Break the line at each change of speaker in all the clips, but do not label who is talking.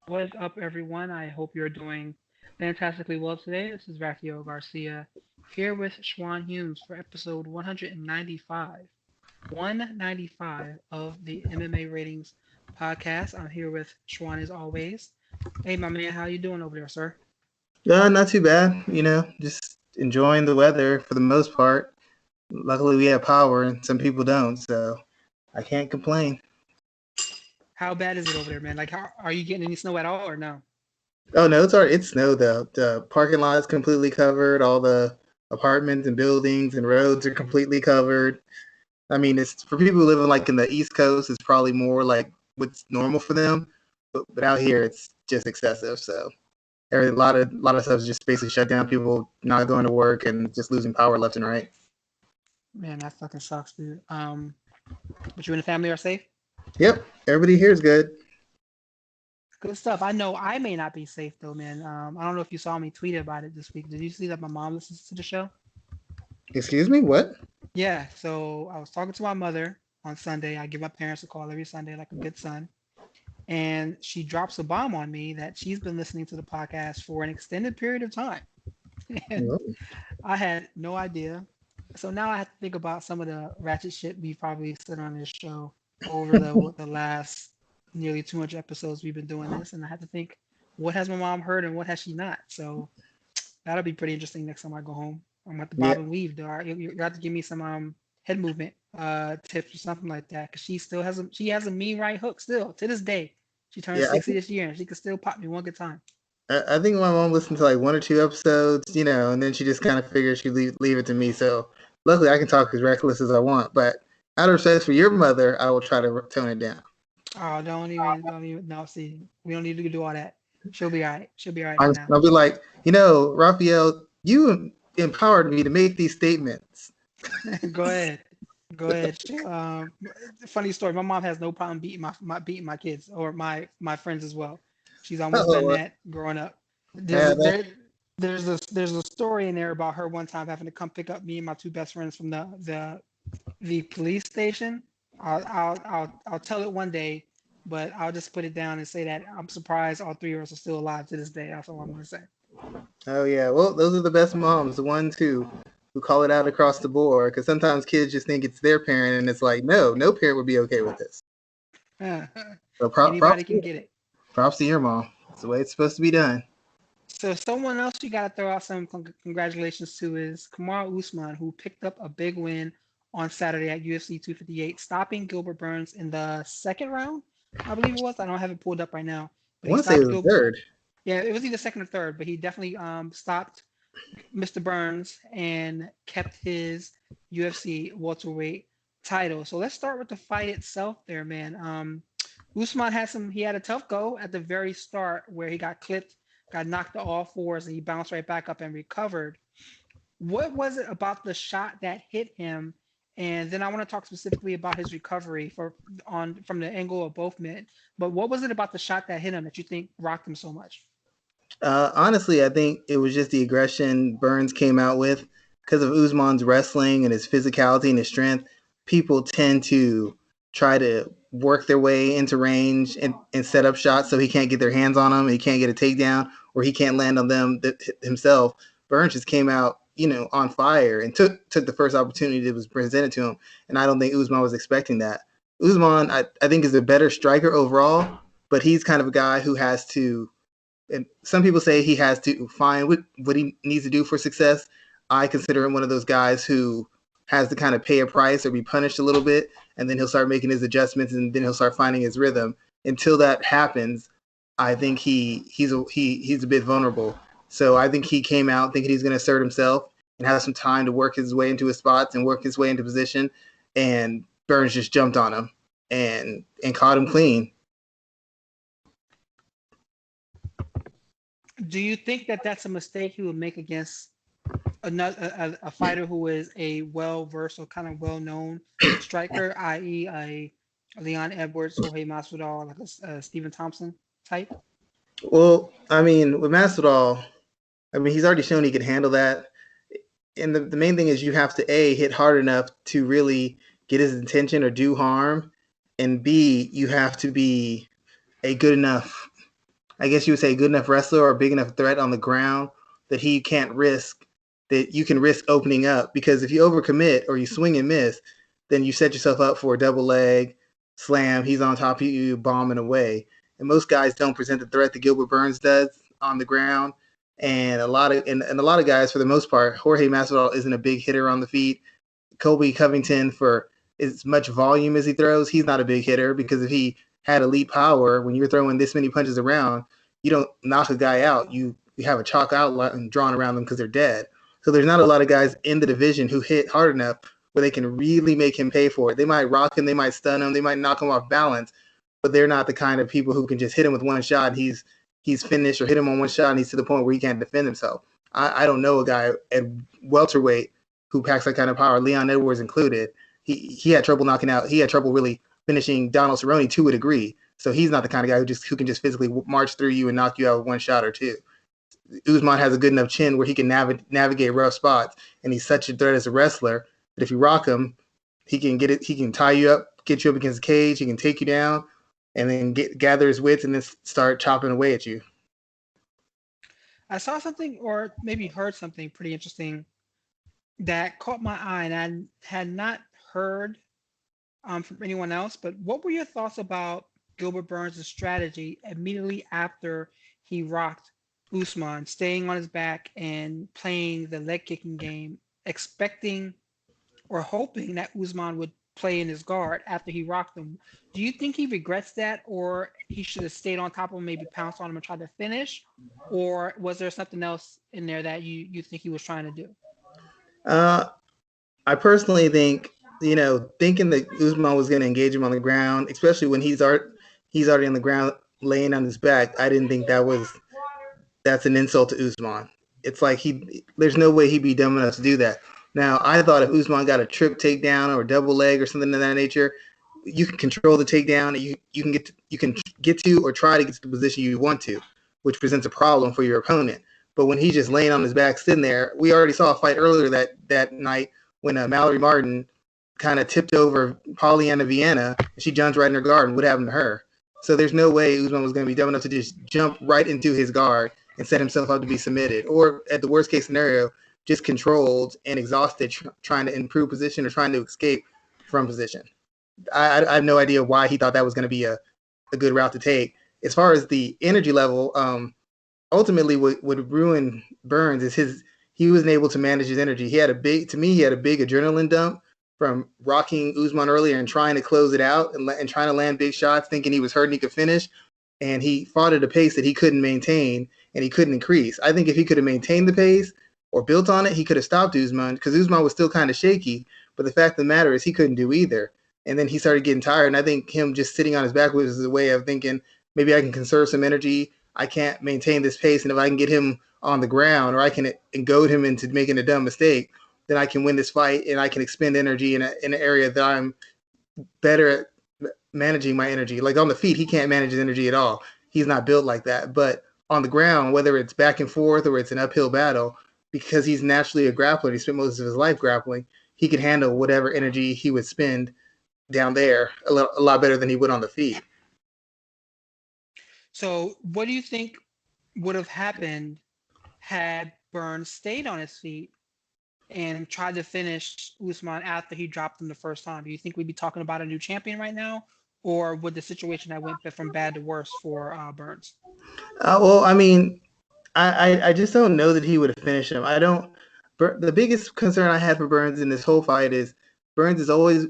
What is up, everyone? I hope you're doing fantastically well today. This is Raphael Garcia here with Schwan Humes for episode 195. 195 of the MMA Ratings podcast. I'm here with Schwan as always. Hey, my man, how you doing over there, sir?
Not too bad. Just enjoying the weather for the most part. Luckily, we have power, and some people don't, so I can't complain.
How bad is it over there, man? Like, are you getting any snow at all or no?
Oh no, it's already it's snow though. The parking lot is completely covered. All the apartments and buildings and roads are completely covered. I mean, it's for people who live in like in the East Coast. It's probably more like what's normal for them, but out here it's just excessive. So a lot of stuff is just basically shut down. People not going to work and just losing power left and right.
Man, that fucking sucks, dude. But you and the family are safe?
Yep, everybody here is good.
Good stuff. I know I may not be safe though, man. I don't know if you saw me tweet about it this week. Did you see that my mom listens to the show?
Excuse me, what?
Yeah. So I was talking to my mother on Sunday. I give my parents a call every Sunday like a good son. And she drops a bomb on me that she's been listening to the podcast for an extended period of time. And
No.
I had no idea. So now I have to think about some of the ratchet shit we probably said on this show over the last nearly 200 episodes we've been doing this, and I have to think what has my mom heard and what has she not. So that'll be pretty interesting next time I go home. I'm gonna have to
Yeah,
bob and weave, though. You have to give me some head movement tips or something like that, because she has a mean right hook still to this day. She turned
yeah.
60 this year and she can still pop me one good time.
I think my mom listened to like one or two episodes, and then she just kind of figured she'd leave it to me. So luckily, I can talk as reckless as I want. But out of respect for your mother, I will try to tone it down.
Oh, don't even. No, see, we don't need to do all that. She'll be all right. She'll be all right for
I'll,
now.
I'll be like, Raphael, you empowered me to make these statements.
Go ahead. Go ahead. Funny story. My mom has no problem beating my kids or my friends as well. She's almost done
Oh,
that growing up. There's
yeah,
a, there there's a story in there about her one time having to come pick up me and my two best friends from the police station. I'll tell it one day, but I'll just put it down and say that I'm surprised all three of us are still alive to this day. That's all I'm gonna say.
oh yeah. Well, those are the best moms, the ones who call it out across the board. Because sometimes kids just think it's their parent, and it's like, no, no parent would be okay with this. So
Anybody can get it.
props to your mom. It's the way it's supposed to be done.
So someone else you got to throw out some congratulations to is Kamaru Usman, who picked up a big win on Saturday at UFC 258, stopping Gilbert Burns in the second round, I believe it was. I don't have it pulled up right now,
I
but he
want to say it
stopped
was
Gilbert.
third.
Yeah, it was either second or third, but he definitely stopped Mr. Burns and kept his UFC welterweight title. So let's start with the fight itself there, man. Usman he had a tough go at the very start where he got clipped, got knocked to all fours, and he bounced right back up and recovered. What was it about the shot that hit him? And then I want to talk specifically about his recovery from the angle of both men. But what was it about the shot that hit him that you think rocked him so much?
Honestly, I think it was just the aggression Burns came out with because of Usman's wrestling and his physicality and his strength. People tend to try to work their way into range and set up shots so he can't get their hands on them, he can't get a takedown, or he can't land on them himself. Burns just came out, on fire and took the first opportunity that was presented to him, and I don't think Usman was expecting that. Usman, I think, is a better striker overall, but he's kind of a guy who has to, and some people say he has to find what he needs to do for success. I consider him one of those guys who has to kind of pay a price or be punished a little bit, and then he'll start making his adjustments, and then he'll start finding his rhythm. Until that happens, I think he's a bit vulnerable. So I think he came out thinking he's going to assert himself and have some time to work his way into his spots and work his way into position, and Burns just jumped on him and caught him clean.
Do you think that that's a mistake he would make against a fighter who is a well-versed or kind of well-known striker, i.e., a Leon Edwards, Jorge Masvidal, like a Stephen Thompson type?
Well, I mean, with Masvidal, I mean, he's already shown he can handle that. And the main thing is you have to A, hit hard enough to really get his attention or do harm. And B, you have to be a good enough I guess you would say, good enough wrestler or big enough threat on the ground that he can't risk, that you can risk opening up. Because if you overcommit or you swing and miss, then you set yourself up for a double leg slam. He's on top of you, bombing away. And most guys don't present the threat that Gilbert Burns does on the ground. And a lot of guys, for the most part, Jorge Masvidal isn't a big hitter on the feet. Colby Covington, for as much volume as he throws, he's not a big hitter, because if he had elite power, when you're throwing this many punches around, you don't knock a guy out. You have a chalk outline drawn around them because they're dead. So there's not a lot of guys in the division who hit hard enough where they can really make him pay for it. They might rock him, they might stun him, they might knock him off balance, but they're not the kind of people who can just hit him with one shot. He's finished, or hit him on one shot and he's to the point where he can't defend himself. I don't know a guy at welterweight who packs that kind of power, Leon Edwards included. He had trouble knocking out. He had trouble really finishing Donald Cerrone to a degree. So he's not the kind of guy who can just physically march through you and knock you out with one shot or two. Usman has a good enough chin where he can navigate rough spots, and he's such a threat as a wrestler that if you rock him, he can get it. He can tie you up, get you up against the cage. He can take you down, and then gather his wits and then start chopping away at you.
I saw something, or maybe heard something pretty interesting that caught my eye, and I had not heard from anyone else. But what were your thoughts about Gilbert Burns' strategy immediately after he rocked Usman, staying on his back and playing the leg kicking game, expecting or hoping that Usman would play in his guard after he rocked him? Do you think he regrets that, or he should have stayed on top of him, maybe pounced on him and tried to finish? Or was there something else in there that you think he was trying to do?
I personally think, thinking that Usman was going to engage him on the ground, especially when he's already on the ground laying on his back, I didn't think that's an insult to Usman. It's like there's no way he'd be dumb enough to do that. Now, I thought if Usman got a trip takedown or a double leg or something of that nature, you can control the takedown. You can get to or try to get to the position you want to, which presents a problem for your opponent. But when he's just laying on his back, sitting there, we already saw a fight earlier that night when Mallory Martin kind of tipped over Pollyanna Vienna, and she jumped right in her guard, and what happened to her? So there's no way Usman was going to be dumb enough to just jump right into his guard and set himself up to be submitted, or at the worst case scenario, just controlled and exhausted, trying to improve position or trying to escape from position. I have no idea why he thought that was going to be a good route to take. As far as the energy level, ultimately what ruined Burns is he wasn't able to manage his energy. He had a big adrenaline dump from rocking Usman earlier and trying to close it out and trying to land big shots, thinking he was hurt and he could finish. And he fought at a pace that he couldn't maintain and he couldn't increase. I think if he could have maintained the pace or built on it, he could have stopped Usman, because Usman was still kind of shaky. But the fact of the matter is he couldn't do either. And then he started getting tired. And I think him just sitting on his back was a way of thinking, maybe I can conserve some energy. I can't maintain this pace. And if I can get him on the ground, or I can goad him into making a dumb mistake, then I can win this fight and I can expend energy in an area that I'm better at managing my energy. Like on the feet, he can't manage his energy at all. He's not built like that. But on the ground, whether it's back and forth or it's an uphill battle, because he's naturally a grappler, he spent most of his life grappling, he could handle whatever energy he would spend down there a lot better than he would on the feet.
So what do you think would have happened had Burns stayed on his feet and tried to finish Usman after he dropped him the first time? Do you think we'd be talking about a new champion right now, or would the situation have went from bad to worse for Burns?
Well, I mean, I just don't know that he would have finished him. The biggest concern I had for Burns in this whole fight is Burns is always,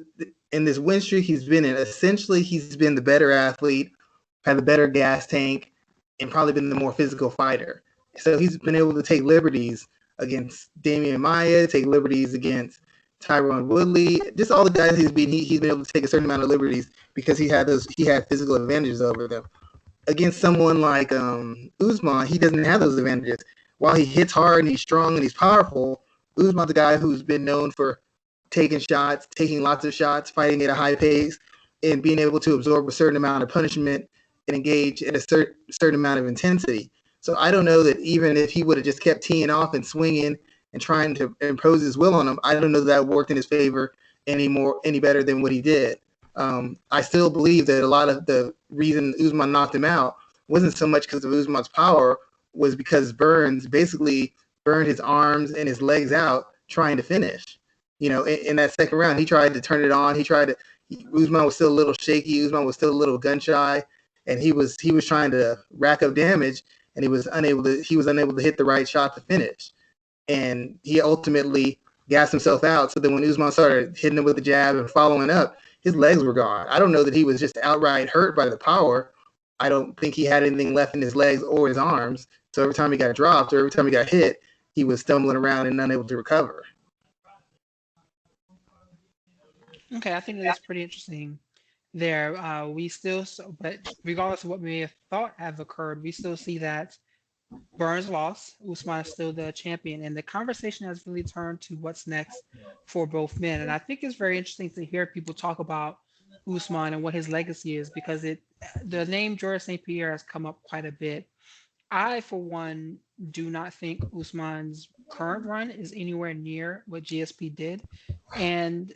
in this win streak he's been in, essentially he's been the better athlete, had the better gas tank, and probably been the more physical fighter. So he's been able to take liberties against Damian Maia, take liberties against Tyron Woodley, just all the guys he's beaten. He's been able to take a certain amount of liberties because he had physical advantages over them. Against someone like Usman, he doesn't have those advantages. While he hits hard and he's strong and he's powerful, Usman's the guy who's been known for taking shots, taking lots of shots, fighting at a high pace, and being able to absorb a certain amount of punishment and engage at a certain amount of intensity. So I don't know that even if he would have just kept teeing off and swinging and trying to impose his will on him, I don't know that worked in his favor any better than what he did. I still believe that a lot of the reason Usman knocked him out wasn't so much because of Usman's power, was because Burns basically burned his arms and his legs out trying to finish. In that second round, he tried to turn it on. Usman was still a little shaky. Usman was still a little gun shy, and he was trying to rack up damage, and he was unable to hit the right shot to finish. And he ultimately gassed himself out. So then when Usman started hitting him with the jab and following up, his legs were gone. I don't know that he was just outright hurt by the power. I don't think he had anything left in his legs or his arms. So every time he got dropped or every time he got hit, he was stumbling around and unable to recover.
Okay, I think that's pretty interesting there. But regardless of what we may have thought have occurred, we still see that Burns lost. Usman is still the champion, and the conversation has really turned to what's next for both men. And I think it's very interesting to hear people talk about Usman and what his legacy is, because the name Georges St-Pierre has come up quite a bit. I, for one, do not think Usman's current run is anywhere near what GSP did, and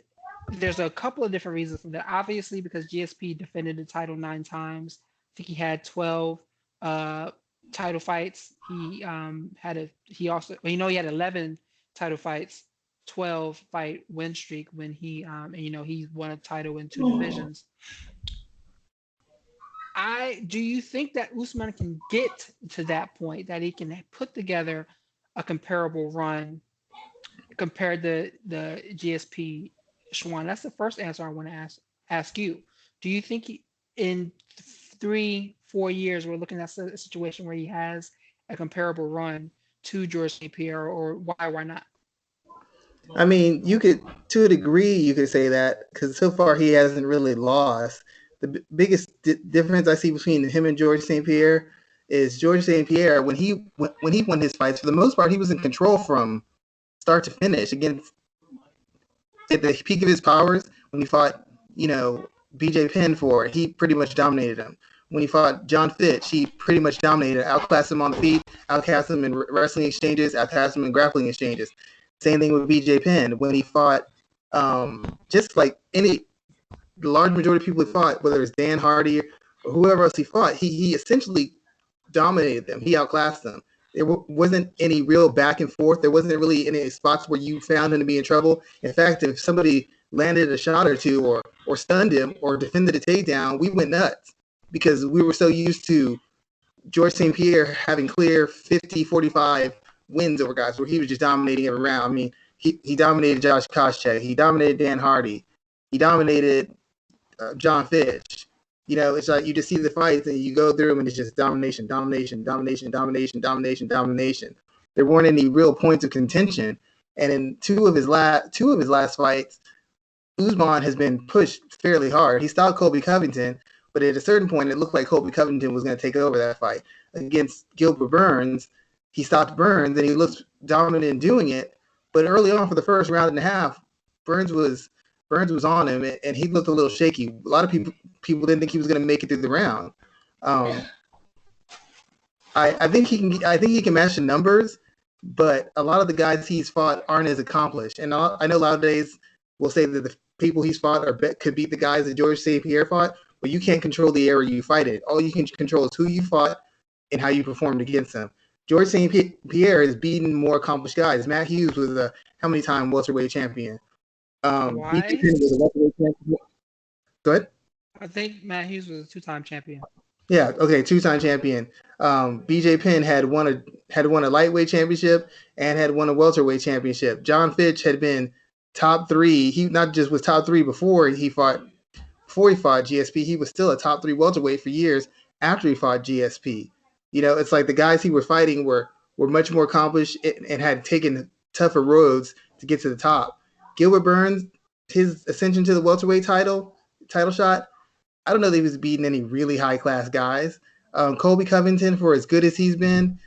there's a couple of different reasons for that. Obviously, because GSP defended the title 9 times. I think he had 12 title fights. He had 11 title fights, 12 fight win streak when he won a title in 2 divisions. Do you think that Usman can get to that point, that he can put together a comparable run compared to the GSP Schwan? That's the first answer I want to ask you. Do you think in 3-4 years we're looking at a situation where he has a comparable run to Georges St-Pierre, or why not?
I mean, to a degree, you could say that, because so far he hasn't really lost. The biggest difference I see between him and Georges St-Pierre is Georges St-Pierre, when he won his fights, for the most part, he was in control from start to finish. Again, at the peak of his powers, when he fought, BJ Penn he pretty much dominated him. When he fought John Fitch, he pretty much dominated, outclassed him on the feet, outclassed him in wrestling exchanges, outclassed him in grappling exchanges. Same thing with BJ Penn. When he fought, just like the large majority of people he fought, whether it's Dan Hardy or whoever else he fought, he essentially dominated them. He outclassed them. There wasn't any real back and forth. There wasn't really any spots where you found him to be in trouble. In fact, if somebody landed a shot or two or stunned him or defended a takedown, we went nuts, because we were so used to Georges St-Pierre having clear 50-45 wins over guys where he was just dominating every round. I mean, he dominated Josh Koscheck. He dominated Dan Hardy. He dominated John Fitch. It's like you just see the fights and you go through them and it's just domination, domination, domination, domination, domination, domination. There weren't any real points of contention. And in two of his last fights, Usman has been pushed fairly hard. He stopped Colby Covington, but at a certain point, it looked like Colby Covington was going to take over that fight. Against Gilbert Burns, he stopped Burns and he looked dominant in doing it. But early on, for the first round and a half, Burns was on him, and he looked a little shaky. A lot of people didn't think he was going to make it through the round. I think he can match the numbers, but a lot of the guys he's fought aren't as accomplished. And I know nowadays we'll say that the people he's fought could beat the guys that Georges St-Pierre fought, but you can't control the area you fight it. All you can control is who you fought and how you performed against them. Georges St-Pierre has beaten more accomplished guys. Matt Hughes was a how-many-time welterweight champion.
Why?
Was a welterweight champion. Go ahead.
I think Matt Hughes was a 2-time champion.
Yeah, okay, 2-time champion. BJ Penn had won a lightweight championship and had won a welterweight championship. John Fitch had been top 3. He not just was top 3 before he fought GSP, he was still a top 3 welterweight for years after he fought GSP. It's like the guys he was fighting were much more accomplished and had taken tougher roads to get to the top. Gilbert Burns, his ascension to the welterweight title shot, I don't know that he was beating any really high-class guys. Colby Covington, for as good as he's been,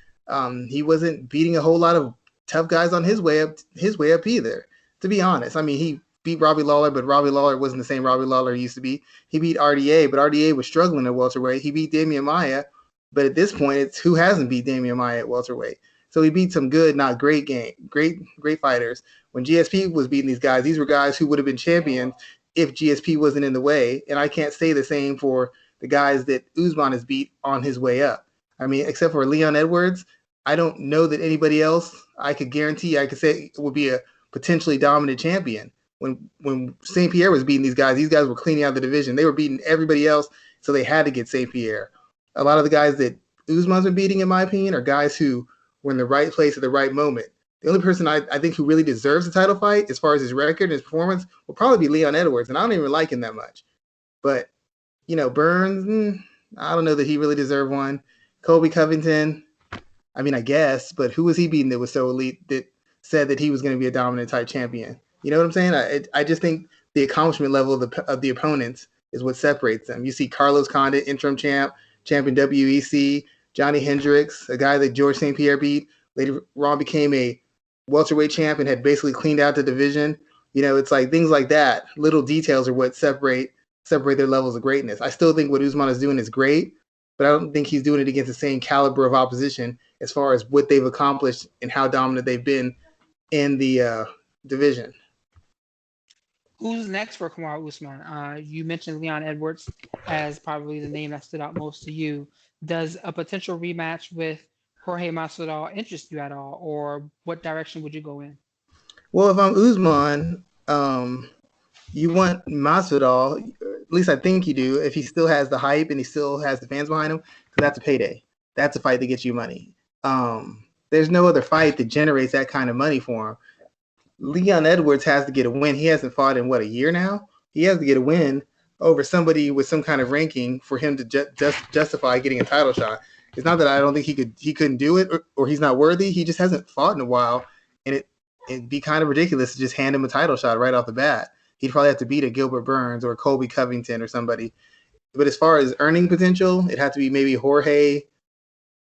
he wasn't beating a whole lot of tough guys on his way up either, to be honest. I mean, he beat Robbie Lawler, but Robbie Lawler wasn't the same Robbie Lawler he used to be. He beat RDA, but RDA was struggling at welterweight. He beat Damian Maia, but at this point, it's who hasn't beat Damian Maia at welterweight. So he beat some good, not great fighters. When GSP was beating these guys, these were guys who would have been champions if GSP wasn't in the way. And I can't say the same for the guys that Usman has beat on his way up. I mean, except for Leon Edwards, I don't know that anybody else I could guarantee I could say would be a potentially dominant champion. When St-Pierre was beating these guys were cleaning out the division. They were beating everybody else, so they had to get St-Pierre. A lot of the guys that Usman's been beating, in my opinion, are guys who were in the right place at the right moment. The only person I think who really deserves a title fight, as far as his record and his performance, will probably be Leon Edwards, and I don't even like him that much. But, Burns, I don't know that he really deserved one. Colby Covington, I mean, I guess, but who was he beating that was so elite that said that he was going to be a dominant type champion? You know what I'm saying? I just think the accomplishment level of the opponents is what separates them. You see Carlos Condit, interim champion WEC, Johnny Hendricks, a guy that Georges St-Pierre beat, later on became a welterweight champ and had basically cleaned out the division. It's like things like that. Little details are what separate their levels of greatness. I still think what Usman is doing is great, but I don't think he's doing it against the same caliber of opposition as far as what they've accomplished and how dominant they've been in the division.
Who's next for Kamaru Usman? You mentioned Leon Edwards as probably the name that stood out most to you. Does a potential rematch with Jorge Masvidal interest you at all, or what direction would you go in?
Well, if I'm Usman, you want Masvidal, at least I think you do, if he still has the hype and he still has the fans behind him, because that's a payday. That's a fight that gets you money. There's no other fight that generates that kind of money for him. Leon Edwards has to get a win. He hasn't fought in, a year now? He has to get a win over somebody with some kind of ranking for him to justify getting a title shot. It's not that I don't think he couldn't do it or he's not worthy. He just hasn't fought in a while, and it'd be kind of ridiculous to just hand him a title shot right off the bat. He'd probably have to beat a Gilbert Burns or Colby Covington or somebody. But as far as earning potential, it'd have to be maybe Jorge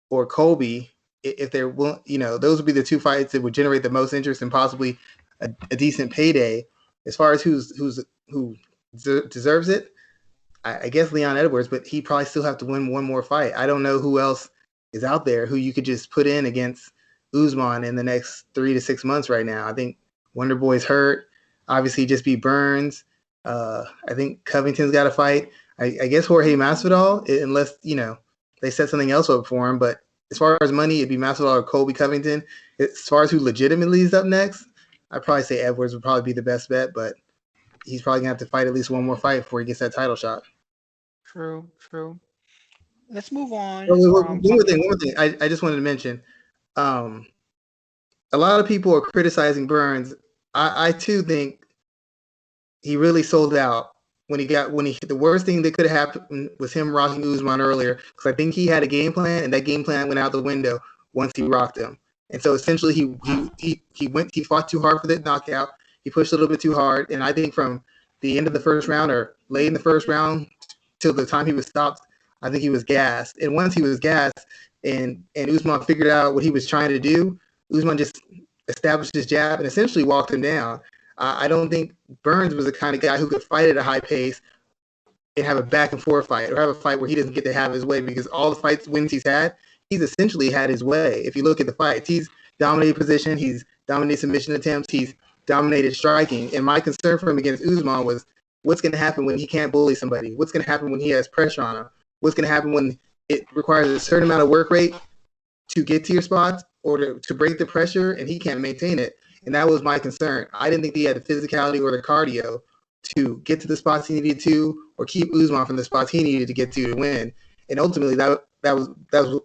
or Colby. If they're, those would be the two fights that would generate the most interest and possibly a decent payday. As far as who deserves it, I guess Leon Edwards, but he probably still have to win one more fight. I don't know who else is out there who you could just put in against Usman in the next 3 to 6 months right now. I think Wonder Boy's hurt. Obviously, just be Burns. I think Covington's got to fight. I guess Jorge Masvidal, unless, they set something else up for him. But as far as money, it'd be Masvidal or Colby Covington. As far as who legitimately is up next, I'd probably say Edwards would probably be the best bet, but he's probably going to have to fight at least one more fight before he gets that title shot.
True. Let's move on.
One more thing. I just wanted to mention, a lot of people are criticizing Burns. I too think he really sold out the worst thing that could have happened was him rocking Usman earlier, because I think he had a game plan and that game plan went out the window once he rocked him. And so essentially he fought too hard for that knockout. He pushed a little bit too hard, and I think from the end of the first round or late in the first round till the time he was stopped, I think he was gassed. And once he was gassed and Usman figured out what he was trying to do, Usman just established his jab and essentially walked him down. I don't think Burns was the kind of guy who could fight at a high pace and have a back and forth fight or have a fight where he doesn't get to have his way, because all the wins he's had, he's essentially had his way. If you look at the fights, he's dominated position, he's dominated submission attempts, he's dominated striking. And my concern for him against Usman was what's going to happen when he can't bully somebody? What's going to happen when he has pressure on him? What's going to happen when it requires a certain amount of work rate to get to your spots or to break the pressure and he can't maintain it? And that was my concern. I didn't think he had the physicality or the cardio to get to the spots he needed to or keep Usman from the spots he needed to get to win. And ultimately, that was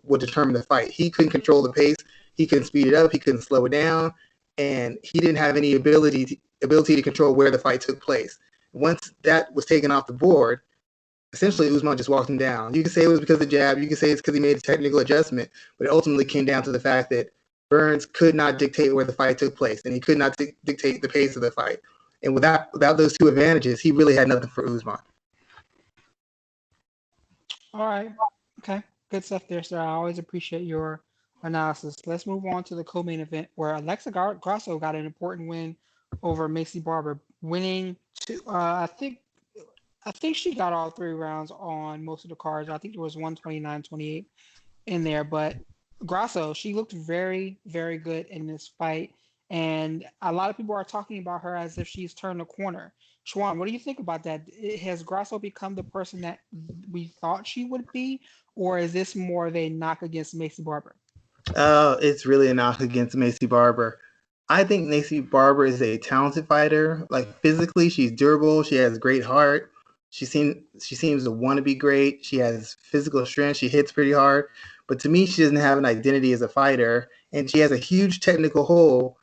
what determined the fight. He couldn't control the pace. He couldn't speed it up. He couldn't slow it down. And he didn't have any ability to control where the fight took place. Once that was taken off the board, essentially Usman just walked him down. You can say it was because of the jab. You can say it's because he made a technical adjustment. But it ultimately came down to the fact that Burns could not dictate where the fight took place, and he could not dictate the pace of the fight. And without those two advantages, he really had nothing for Usman.
All right. Okay. Good stuff there, sir. I always appreciate your analysis. Let's move on to the co-main event where Alexa Grasso got an important win over Macy Barber, winning I think she got all 3 rounds on most of the cards. I think there was 129-28 in there, but Grasso, she looked very, very good in this fight, and a lot of people are talking about her as if she's turned a corner. Schwan, what do you think about that? Has Grasso become the person that we thought she would be, or is this more of a knock against Macy Barber?
It's really a knock against Macy Barber. I think Macy Barber is a talented fighter. Like physically, she's durable. She has great heart. She seems to want to be great. She has physical strength. She hits pretty hard. But to me, she doesn't have an identity as a fighter, and she has a huge technical hole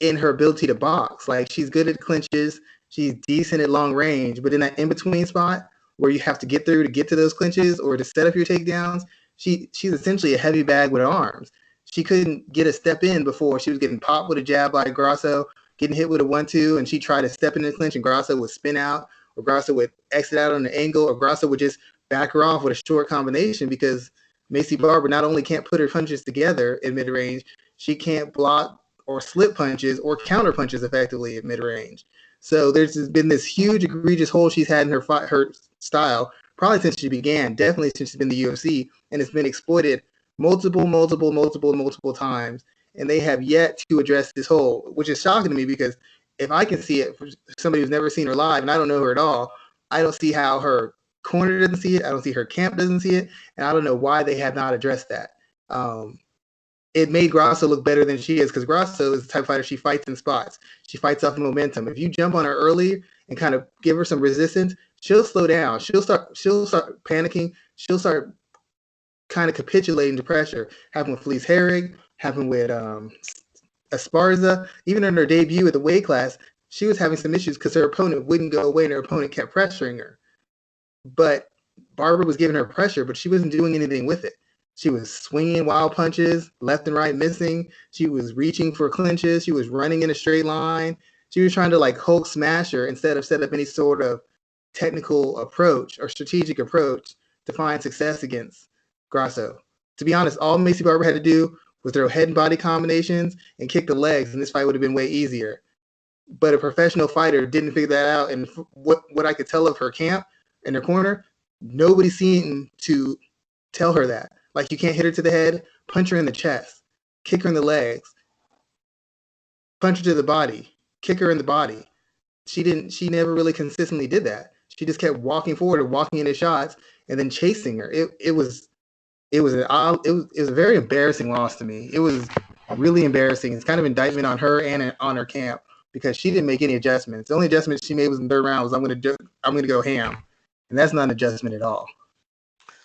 in her ability to box. Like she's good at clinches, she's decent at long range, but in that in between spot where you have to get through to get to those clinches or to set up your takedowns, she's essentially a heavy bag with arms. She couldn't get a step in before. She was getting popped with a jab by Grasso, getting hit with a 1-2, and she tried to step in the clinch, and Grasso would spin out, or Grasso would exit out on an angle, or Grasso would just back her off with a short combination because Macy Barber not only can't put her punches together in mid range, she can't block or slip punches or counter punches effectively at mid range. So there's been this huge egregious hole she's had in her style probably since she began, definitely since she's been in the UFC, and it's been exploited multiple times, and they have yet to address this hole, which is shocking to me because if I can see it for somebody who's never seen her live and I don't know her at all, I don't see how her corner doesn't see it, I don't see her camp doesn't see it, and I don't know why they have not addressed that. It made Grasso look better than she is because Grasso is the type of fighter she fights in spots. She fights off momentum. If you jump on her early and kind of give her some resistance, she'll slow down. She'll start panicking. She'll start kind of capitulating to pressure. Happened with Felice Herrig, happened with Esparza. Even in her debut at the weight class, she was having some issues because her opponent wouldn't go away and her opponent kept pressuring her. But Barber was giving her pressure, but she wasn't doing anything with it. She was swinging wild punches, left and right missing. She was reaching for clinches. She was running in a straight line. She was trying to like Hulk smash her instead of set up any sort of technical approach or strategic approach to find success against Grasso. To be honest, all Macy Barber had to do was throw head and body combinations and kick the legs, and this fight would have been way easier. But a professional fighter didn't figure that out, and what I could tell of her camp in her corner, nobody seemed to tell her that. Like, you can't hit her to the head, punch her in the chest, kick her in the legs, punch her to the body, kick her in the body. She never really consistently did that. She just kept walking forward and walking into shots and then chasing her. It was a very embarrassing loss to me. It was really embarrassing. It's kind of indictment on her and on her camp because she didn't make any adjustments. The only adjustment she made was in the third round was I'm gonna go ham, and that's not an adjustment at all.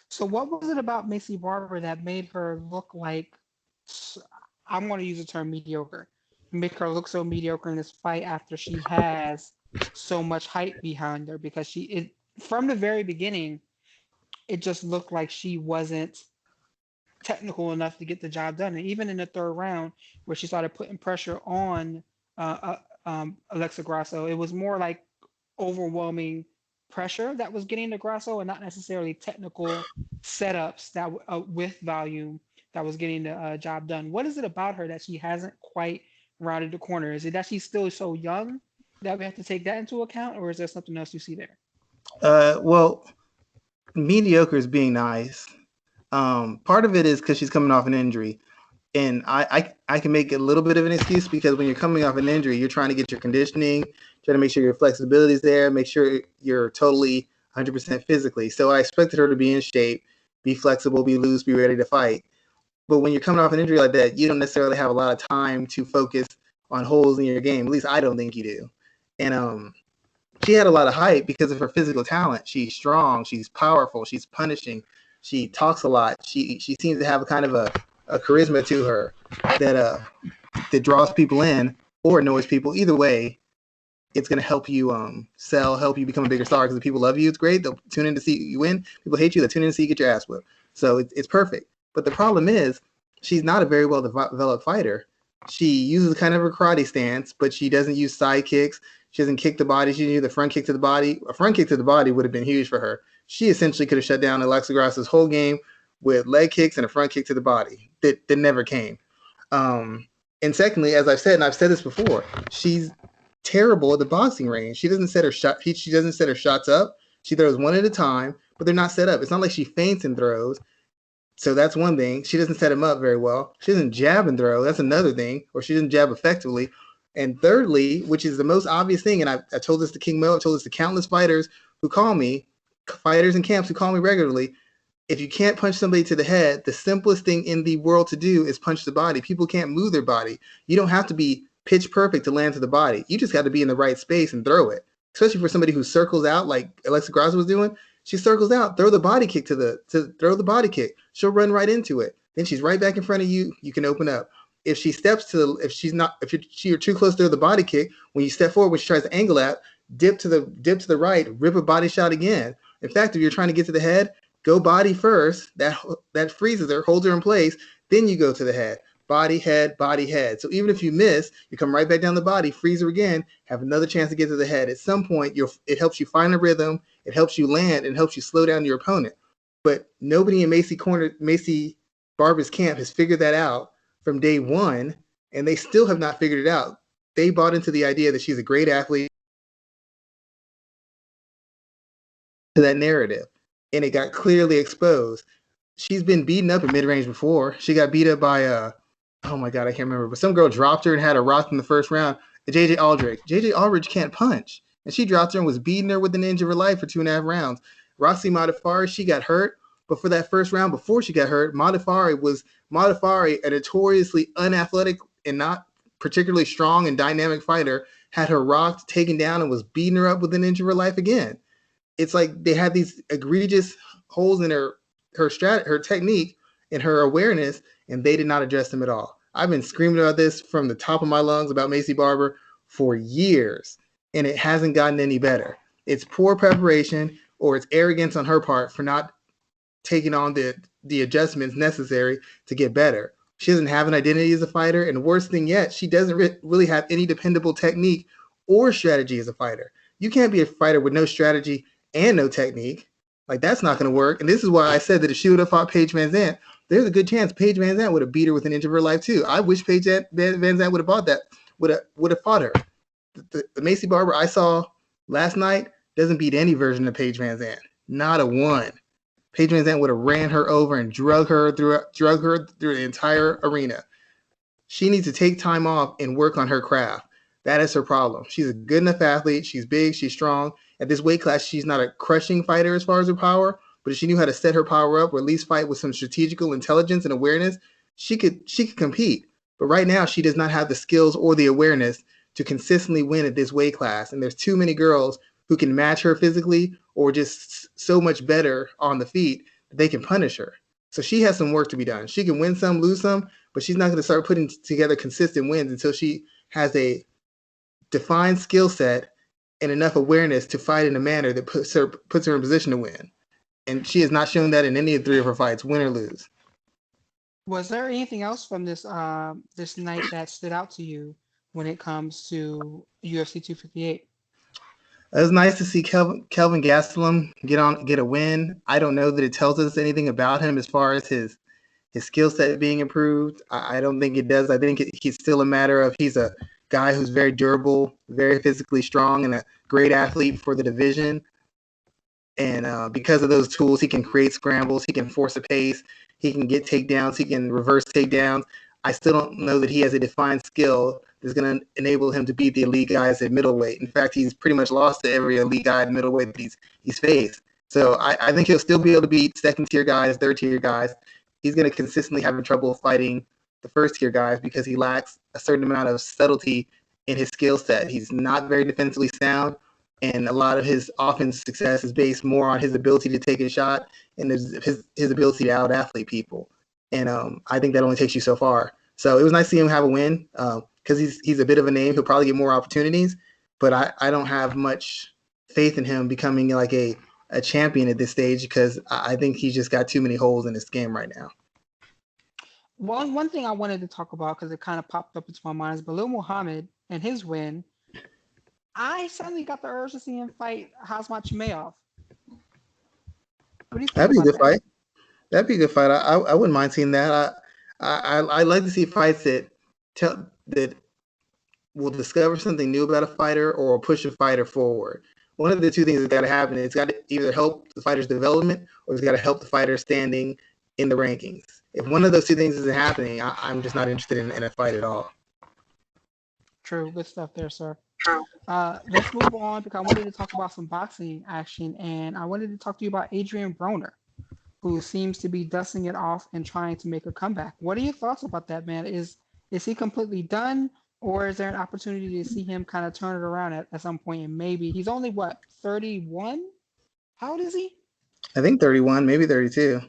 So what was it about Macy Barber that made her look like, I'm going to use the term mediocre, make her look so mediocre in this fight after she has so much hype behind her? Because from the very beginning, it just looked like she wasn't technical enough to get the job done. And even in the third round, where she started putting pressure on Alexa Grasso, it was more like overwhelming pressure that was getting to Grasso and not necessarily technical setups that with volume that was getting the job done. What is it about her that she hasn't quite rounded the corner? Is it that she's still so young that we have to take that into account, or is there something else you see there?
Well, mediocre is being nice. Part of it is because she's coming off an injury. And I can make a little bit of an excuse because when you're coming off an injury, you're trying to get your conditioning, trying to make sure your flexibility is there, make sure you're totally 100% physically. So I expected her to be in shape, be flexible, be loose, be ready to fight. But when you're coming off an injury like that, you don't necessarily have a lot of time to focus on holes in your game. At least I don't think you do. And she had a lot of hype because of her physical talent. She's strong, she's powerful, she's punishing, she talks a lot. She seems to have a kind of a charisma to her that draws people in or annoys people. Either way, it's going to help you sell, help you become a bigger star because if people love you, it's great. They'll tune in to see you win. People hate you, they'll tune in to see you get your ass whipped. So it's perfect. But the problem is she's not a very well developed fighter. She uses kind of a karate stance, but she doesn't use side kicks. She doesn't kick the body. She doesn't use the front kick to the body. A front kick to the body would have been huge for her. She essentially could have shut down Alexa Grasso's whole game with leg kicks and a front kick to the body that never came. And secondly, as I've said, and I've said this before, she's terrible at the boxing range. She doesn't set her shots up. She throws one at a time, but they're not set up. It's not like she feints and throws. So that's one thing. She doesn't set him up very well. She doesn't jab and throw. That's another thing. Or she doesn't jab effectively. And thirdly, which is the most obvious thing, and I told this to King Mo, I told this to countless fighters who call me, fighters in camps who call me regularly. If you can't punch somebody to the head, the simplest thing in the world to do is punch the body. People can't move their body. You don't have to be pitch perfect to land to the body. You just got to be in the right space and throw it. Especially for somebody who circles out like Alexa Grasso was doing. She circles out, throw the body kick to throw the body kick. She'll run right into it. Then she's right back in front of you. You can open up. If she steps to if you're too close to the body kick, when you step forward, when she tries to angle out, dip to the right, rip a body shot again. In fact, if you're trying to get to the head, go body first. That freezes her, holds her in place. Then you go to the head. Body, head, body, head. So even if you miss, you come right back down the body, freeze her again, have another chance to get to the head. At some point, it helps you find a rhythm, it helps you land, and helps you slow down your opponent. But nobody in Macy Barber's camp has figured that out from day one, and they still have not figured it out. They bought into the idea that she's a great athlete, to that narrative, and it got clearly exposed. She's been beaten up in mid-range before. She got beat up by oh my God, I can't remember, but some girl dropped her and had her rocked in the first round. JJ Aldrich. JJ Aldrich can't punch, and she dropped her and was beating her with an inch of her life for 2.5 rounds. Roxy Modafari, she got hurt, but for that first round before she got hurt, Modafari, a notoriously unathletic and not particularly strong and dynamic fighter, had her rocked, taken down, and was beating her up with an inch of her life again. It's like they had these egregious holes in her technique and her awareness, and they did not address them at all. I've been screaming about this from the top of my lungs about Macy Barber for years, and it hasn't gotten any better. It's poor preparation, or it's arrogance on her part for not taking on the adjustments necessary to get better. She doesn't have an identity as a fighter, and worse thing yet, she doesn't really have any dependable technique or strategy as a fighter. You can't be a fighter with no strategy and no technique. Like, that's not going to work. And this is why I said that if she would have fought Paige Van Zandt, there's a good chance Paige Van Zandt would have beat her with an inch of her life too. I wish Paige Van Zandt would have fought that, would have fought her. The Macy Barber I saw last night doesn't beat any version of Paige Van Zandt. Not a one. Paige Van Zandt would have ran her over and drug her through the entire arena. She needs to take time off and work on her craft. That is her problem. She's a good enough athlete. She's big. She's strong. At this weight class, she's not a crushing fighter as far as her power, but if she knew how to set her power up or at least fight with some strategical intelligence and awareness, she could compete. But right now, she does not have the skills or the awareness to consistently win at this weight class. And there's too many girls who can match her physically or just so much better on the feet that they can punish her. So she has some work to be done. She can win some, lose some, but she's not going to start putting together consistent wins until she has a defined skill set and enough awareness to fight in a manner that puts her in position to win. And she has not shown that in any of 3 of her fights, win or lose.
Was there anything else from this this night that stood out to you when it comes to UFC 258?
It was nice to see Kelvin Gastelum get a win. I don't know that it tells us anything about him as far as his skill set being improved. I don't think it does. I think he's still a matter of he's a guy who's very durable, very physically strong, and a great athlete for the division. And because of those tools, he can create scrambles, he can force a pace, he can get takedowns, he can reverse takedowns. I still don't know that he has a defined skill that's going to enable him to beat the elite guys at middleweight. In fact, he's pretty much lost to every elite guy at middleweight that he's faced. So I think he'll still be able to beat second-tier guys, third-tier guys. He's going to consistently have trouble fighting the first-tier guys because he lacks a certain amount of subtlety in his skill set. He's not very defensively sound, and a lot of his offense success is based more on his ability to take a shot and his ability to out-athlete people. And I think that only takes you so far. So it was nice to see him have a win because he's a bit of a name. He'll probably get more opportunities, but I don't have much faith in him becoming like a champion at this stage because I think he's just got too many holes in his game right now.
One thing I wanted to talk about because it kind of popped up into my mind is Belal Muhammad and his win. I suddenly got the urge to see him fight Khamzat Chimaev. What do you think?
That'd be a good fight. That'd be a good fight. I wouldn't mind seeing that. I like to see fights that will discover something new about a fighter or push a fighter forward. One of the two things that's got to happen. It's got to either help the fighter's development or it's got to help the fighter standing in the rankings. If one of those two things isn't happening, I'm just not interested in a fight at all.
True. Good stuff there, sir. Let's move on because I wanted to talk about some boxing action, and I wanted to talk to you about Adrien Broner, who seems to be dusting it off and trying to make a comeback. What are your thoughts about that, man? Is he completely done, or is there an opportunity to see him kind of turn it around at some point? And maybe he's only what, 31? How old is he?
I think 31, maybe 32.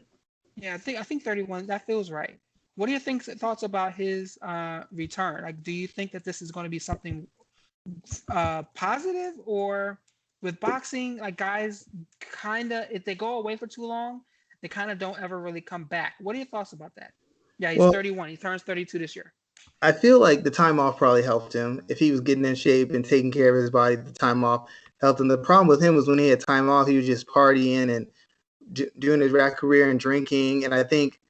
Yeah, I think 31. That feels right. What do you think thoughts about his return? Like, do you think that this is going to be something positive, or with boxing, like guys kind of, if they go away for too long, they kind of don't ever really come back. What are your thoughts about that? Yeah, he's
Well,
31. He turns 32 this year.
I feel like the time off probably helped him. If he was getting in shape and taking care of his body, the time off helped him. The problem with him was when he had time off, he was just partying and doing his rap career and drinking. And I think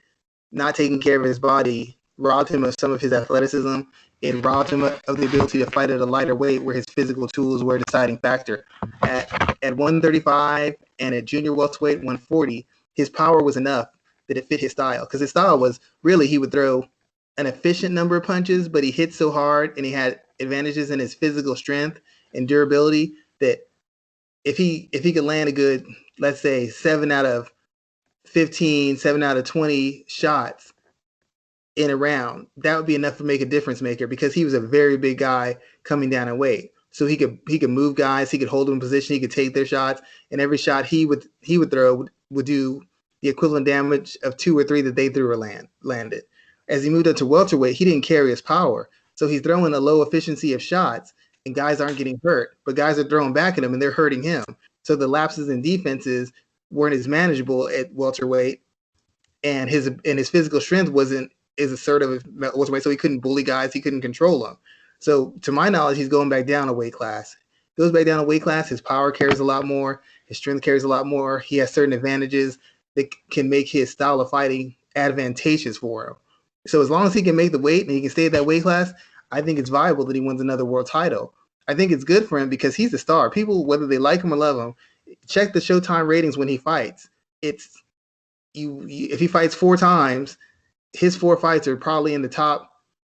not taking care of his body robbed him of some of his athleticism. It robbed him of the ability to fight at a lighter weight where his physical tools were a deciding factor. At 135 and at junior welterweight 140, his power was enough that it fit his style. Because his style was really he would throw an efficient number of punches, but he hit so hard and he had advantages in his physical strength and durability that if he could land a good, let's say 7 out of 15, 7 out of 20 shots in a round, that would be enough to make a difference maker because he was a very big guy coming down in weight. So he could move guys, he could hold them in position, he could take their shots, and every shot he would throw would do the equivalent damage of 2 or 3 that they threw or landed. As he moved up to welterweight, he didn't carry his power. So he's throwing a low efficiency of shots and guys aren't getting hurt, but guys are throwing back at him and they're hurting him. So the lapses in defenses weren't as manageable at welterweight, and his physical strength wasn't as assertive at welterweight, so he couldn't bully guys, he couldn't control them. So to my knowledge, he's going back down a weight class. Goes back down a weight class, his power carries a lot more, his strength carries a lot more. He has certain advantages that can make his style of fighting advantageous for him. So as long as he can make the weight and he can stay at that weight class, I think it's viable that he wins another world title. I think it's good for him because he's a star. People, whether they like him or love him, check the Showtime ratings when he fights. It's if he fights 4 times, his 4 fights are probably in the top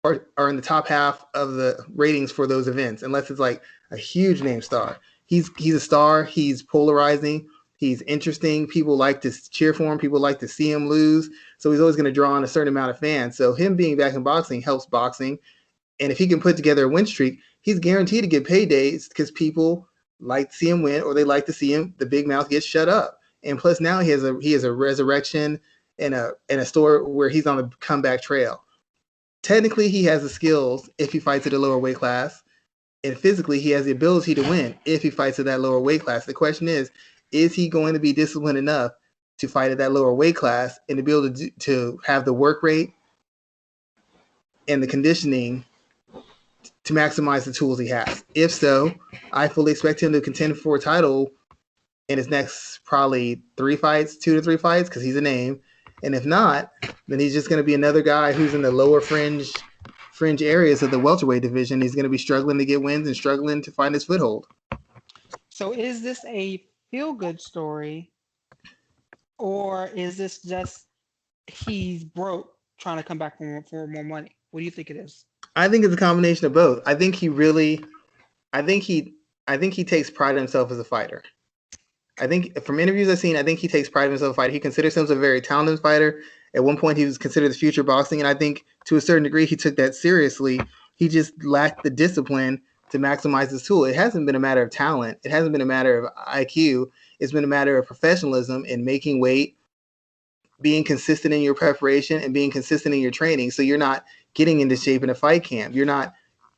or are in the top half of the ratings for those events, unless it's like a huge name star. He's a star. He's polarizing. He's interesting. People like to cheer for him. People like to see him lose. So he's always going to draw on a certain amount of fans. So him being back in boxing helps boxing. And if he can put together a win streak, he's guaranteed to get paydays because people like to see him win, or they like to see him, the big mouth, get shut up. And plus now he has a resurrection and a story where he's on the comeback trail. Technically, he has the skills if he fights at a lower weight class. And physically, he has the ability to win if he fights at that lower weight class. The question is he going to be disciplined enough to fight at that lower weight class and to be able to have the work rate and the conditioning to maximize the tools he has? If so, I fully expect him to contend for a title in his next probably 3 fights, 2 to 3 fights, because he's a name. And if not, then he's just going to be another guy who's in the lower fringe areas of the welterweight division. He's going to be struggling to get wins and struggling to find his foothold.
So is this a feel-good story, or is this just he's broke trying to come back for more money? What do you think it is?
I think it's a combination of both. I think he takes pride in himself as a fighter. I think from interviews I've seen, I think he takes pride in himself as a fighter. He considers himself a very talented fighter. At one point, he was considered the future of boxing, and I think to a certain degree, he took that seriously. He just lacked the discipline to maximize his tool. It hasn't been a matter of talent. It hasn't been a matter of IQ. It's been a matter of professionalism and making weight, being consistent in your preparation, and being consistent in your training. So you're not getting into shape in a fight camp. You're not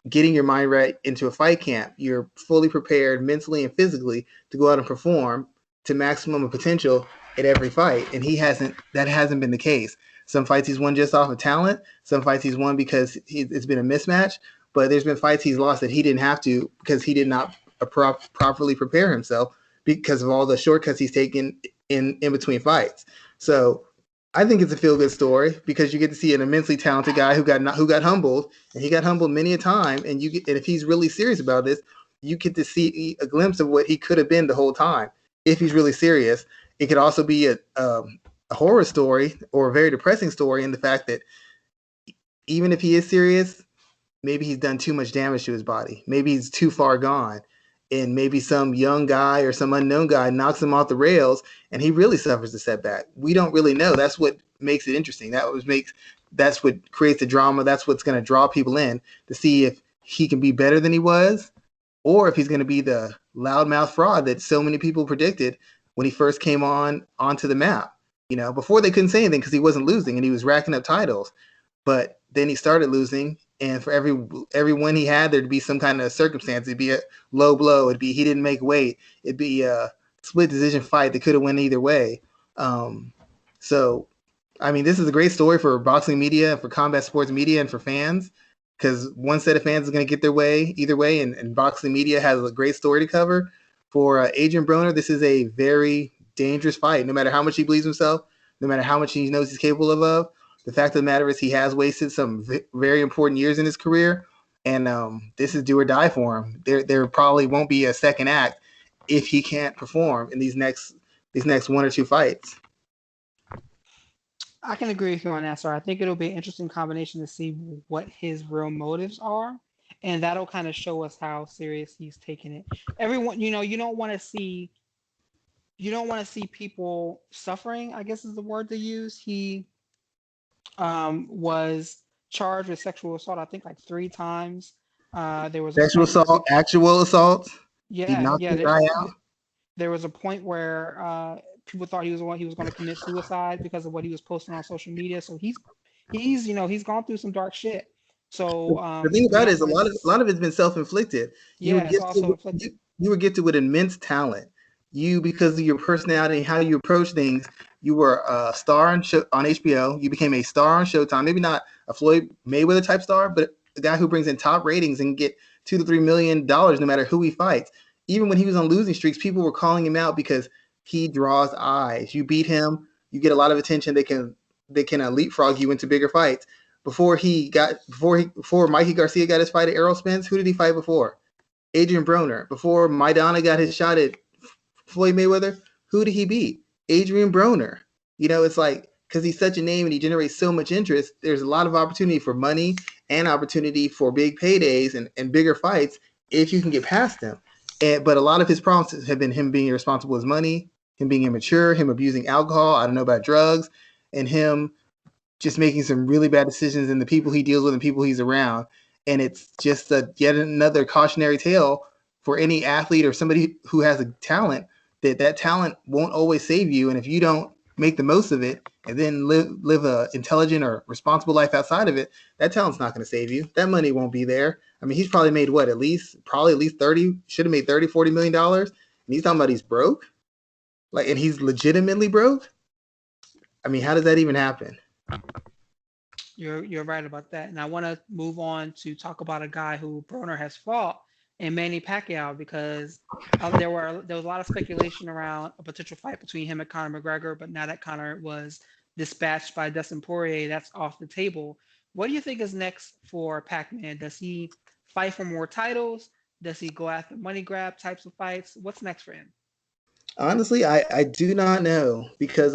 getting your mind right into a fight camp. You're fully prepared mentally and physically to go out and perform to maximum of potential at every fight. And that hasn't been the case. Some fights he's won just off of talent. Some fights he's won because it's been a mismatch. But there's been fights he's lost that he didn't have to because he did not properly prepare himself because of all the shortcuts he's taken in between fights. So I think it's a feel-good story because you get to see an immensely talented guy who got humbled, and he got humbled many a time. And if he's really serious about this, you get to see a glimpse of what he could have been the whole time. If he's really serious, it could also be a horror story or a very depressing story in the fact that even if he is serious, maybe he's done too much damage to his body. Maybe he's too far gone. And maybe some young guy or some unknown guy knocks him off the rails and he really suffers a setback. We don't really know. That's what makes it interesting. That's what creates the drama. That's what's going to draw people in to see if he can be better than he was or if he's going to be the loudmouth fraud that so many people predicted when he first came onto the map. Before they couldn't say anything because he wasn't losing and he was racking up titles. But then he started losing, and for every win he had, there'd be some kind of circumstance. It'd be a low blow. It'd be he didn't make weight. It'd be a split decision fight that could have went either way. So, I mean, this is a great story for boxing media, for combat sports media, and for fans, because one set of fans is going to get their way either way, and boxing media has a great story to cover. For Adrien Broner, this is a very dangerous fight. No matter how much he believes himself, no matter how much he knows he's capable of, the fact of the matter is he has wasted some very important years in his career, and this is do or die for him. There probably won't be a second act if he can't perform in these next one or two fights.
I can agree with you on that, sir. I think it'll be an interesting combination to see what his real motives are, and that'll kind of show us how serious he's taking it. Everyone, you don't want to see people suffering, I guess is the word to use. He was charged with sexual assault, I think, like 3 times. There was
sexual assault, actual assault.
Yeah,
he knocked the guy out.
There was a point where people thought he was going to commit suicide because of what he was posting on social media. So he's gone through some dark shit. So
the thing about it is a lot of it's been self-inflicted.
Yeah, it's also inflicted.
You were gifted with immense talent. You, because of your personality and how you approach things, you were a star on HBO. You became a star on Showtime. Maybe not a Floyd Mayweather type star, but a guy who brings in top ratings and get $2 to $3 million no matter who he fights. Even when he was on losing streaks, people were calling him out because he draws eyes. You beat him, you get a lot of attention. They can leapfrog you into bigger fights. Before Mikey Garcia got his fight at Errol Spence, who did he fight before? Adrien Broner. Before Maidana got his shot at Floyd Mayweather, who did he beat? Adrien Broner. It's like, because he's such a name and he generates so much interest, there's a lot of opportunity for money and opportunity for big paydays and bigger fights if you can get past him. But a lot of his problems have been him being irresponsible with his money, him being immature, him abusing alcohol, I don't know about drugs, and him just making some really bad decisions in the people he deals with and people he's around. And it's just yet another cautionary tale for any athlete or somebody who has a talent, that talent won't always save you. And if you don't make the most of it and then live a intelligent or responsible life outside of it, that talent's not going to save you. That money won't be there. I mean, he's probably made at least 30, should have made $30-40 million. And he's talking about he's broke. And he's legitimately broke. I mean, how does that even happen?
You're right about that. And I want to move on to talk about a guy who Broner has fought, and Manny Pacquiao, because there was a lot of speculation around a potential fight between him and Conor McGregor, but now that Conor was dispatched by Dustin Poirier, that's off the table. What do you think is next for Pac-Man? Does he fight for more titles? Does he go after money grab types of fights? What's next for him?
Honestly, I do not know, because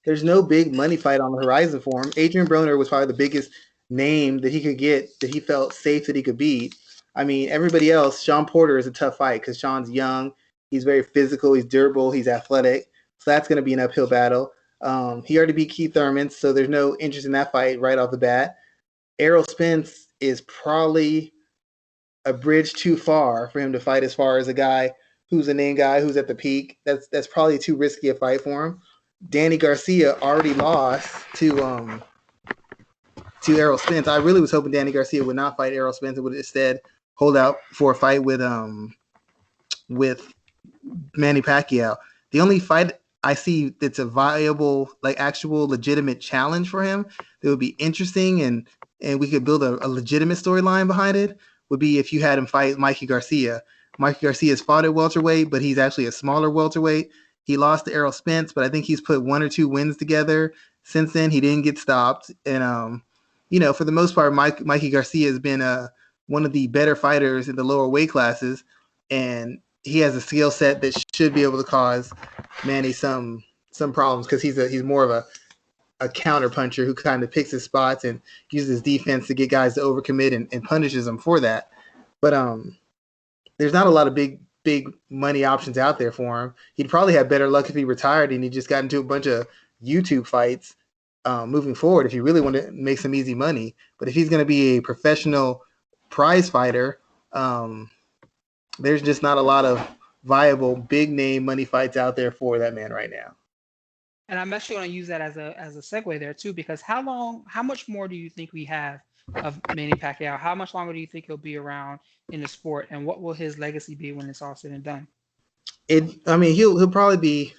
there's no big money fight on the horizon for him. Adrien Broner was probably the biggest name that he could get, that he felt safe that he could beat. I mean, everybody else, Sean Porter is a tough fight because Sean's young. He's very physical. He's durable. He's athletic. So that's going to be an uphill battle. He already beat Keith Thurman, so there's no interest in that fight right off the bat. Errol Spence is probably a bridge too far for him to fight as far as a guy who's a name guy who's at the peak. That's probably too risky a fight for him. Danny Garcia already lost to Errol Spence. I really was hoping Danny Garcia would not fight Errol Spence and would instead hold out for a fight with Manny Pacquiao. The only fight I see that's a viable, actual legitimate challenge for him that would be interesting and we could build a legitimate storyline behind it would be if you had him fight Mikey Garcia. Mikey Garcia's fought at welterweight, but he's actually a smaller welterweight. He lost to Errol Spence, but I think he's put 1 or 2 wins together since then. He didn't get stopped. And, for the most part, Mikey Garcia has been one of the better fighters in the lower weight classes. And he has a skill set that should be able to cause Manny some problems because he's more of a a counter puncher who kind of picks his spots and uses defense to get guys to overcommit and punishes them for that. But there's not a lot of big money options out there for him. He'd probably have better luck if he retired and he just got into a bunch of YouTube fights moving forward if he really wanted to make some easy money. But if he's going to be a professional prize fighter, there's just not a lot of viable big name money fights out there for that man right now.
And I'm actually going to use that as a segue there too, because how much more do you think we have of Manny Pacquiao? How much longer do you think he'll be around in the sport, and what will his legacy be when it's all said and done?
He'll probably be,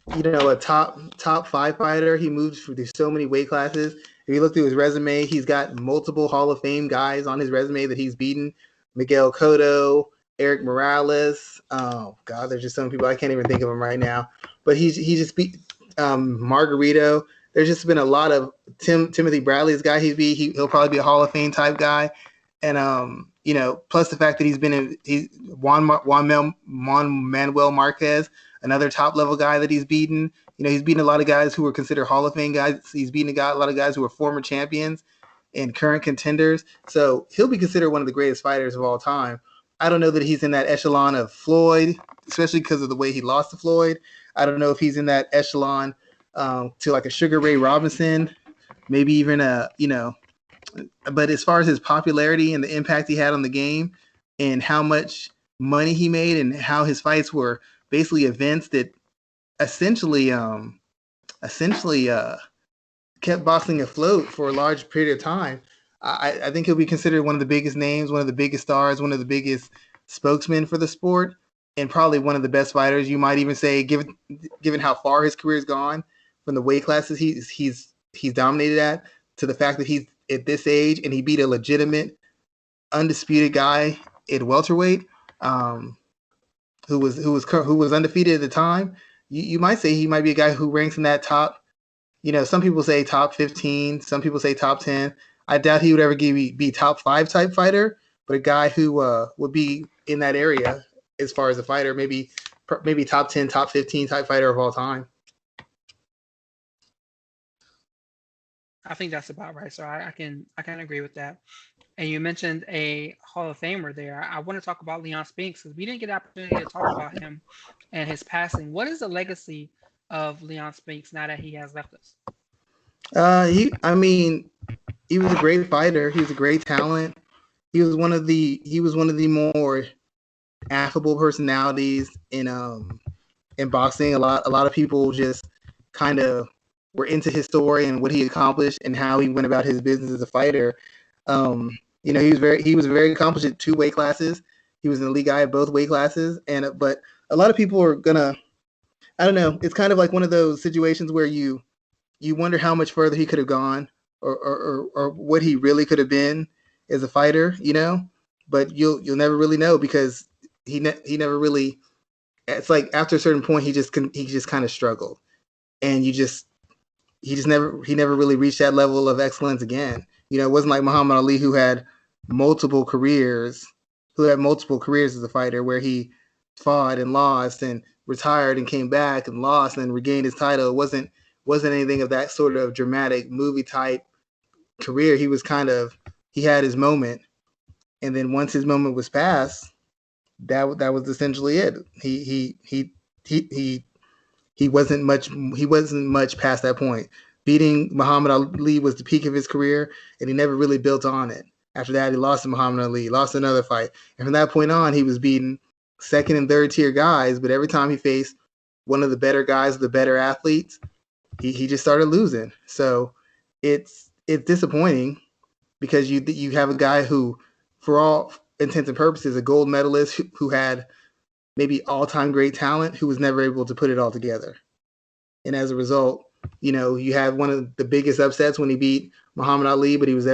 a top 5 fighter. He moves through so many weight classes. If you look through his resume, he's got multiple Hall of Fame guys on his resume that he's beaten. Miguel Cotto, Eric Morales. Oh God, there's just some people I can't even think of them right now. But he just beat Margarito. There's just been a lot of Timothy Bradley's guy he's beat. He'll probably be a Hall of Fame type guy. And plus the fact that he's Juan Manuel Marquez, another top level guy that he's beaten. He's beaten a lot of guys who were considered Hall of Fame guys. He's beaten a lot of guys who were former champions and current contenders. So he'll be considered one of the greatest fighters of all time. I don't know that he's in that echelon of Floyd, especially because of the way he lost to Floyd. I don't know if he's in that echelon to like a Sugar Ray Robinson, maybe even but as far as his popularity and the impact he had on the game and how much money he made and how his fights were basically events that essentially kept boxing afloat for a large period of time, I think he'll be considered one of the biggest names, one of the biggest stars, one of the biggest spokesmen for the sport, and probably one of the best fighters. You might even say, given how far his career's gone, from the weight classes he's dominated at, to the fact that he's at this age and he beat a legitimate, undisputed guy at welterweight, who was undefeated at the time. You might say he might be a guy who ranks in that top. Some people say top 15, some people say top 10. I doubt he would ever be top 5 type fighter, but a guy who would be in that area as far as a fighter, maybe top 10, top 15 type fighter of all time.
I think that's about right. So I can agree with that. And you mentioned a Hall of Famer there. I want to talk about Leon Spinks because we didn't get the opportunity to talk about him and his passing. What is the legacy of Leon Spinks now that he has left us?
He was a great fighter. He was a great talent. He was one of the more affable personalities in boxing. A lot of people just kind of were into his story and what he accomplished and how he went about his business as a fighter. He was very accomplished at 2 weight classes. He was an elite guy at both weight classes. But a lot of people are gonna, I don't know. It's kind of like one of those situations where you wonder how much further he could have gone or what he really could have been as a fighter, but you'll never really know because he never really, it's like after a certain point, he just kind of struggled and he never really reached that level of excellence again. It wasn't like Muhammad Ali who had multiple careers as a fighter where he fought and lost and retired and came back and lost and regained his title. It wasn't anything of that sort of dramatic movie type career. He had his moment, and then once his moment was past, that was essentially it. He wasn't much past that point. Beating Muhammad Ali was the peak of his career, and he never really built on it. After that, he lost to Muhammad Ali, lost another fight, and from that point on, he was beating second and third tier guys. But every time he faced one of the better guys, the better athletes, he just started losing. So it's disappointing because you have a guy who, for all intents and purposes, a gold medalist who had maybe all-time great talent who was never able to put it all together. And as a result, you have one of the biggest upsets when he beat Muhammad Ali, but he was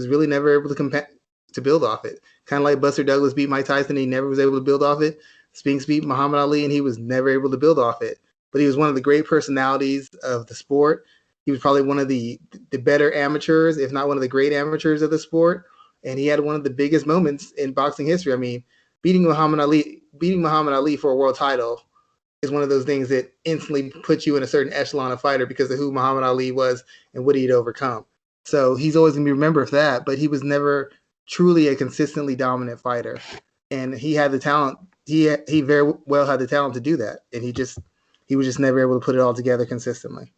really never able to build off it. Kind of like Buster Douglas beat Mike Tyson, he never was able to build off it. Spinks beat Muhammad Ali, and he was never able to build off it. But he was one of the great personalities of the sport. He was probably one of the better amateurs, if not one of the great amateurs of the sport. And he had one of the biggest moments in boxing history. I mean, beating Muhammad Ali for a world title is one of those things that instantly puts you in a certain echelon of fighter because of who Muhammad Ali was and what he'd overcome. So he's always going to be remembered for that, but he was never truly a consistently dominant fighter. And he had the talent. He very well had the talent to do that. And he was just never able to put it all together consistently.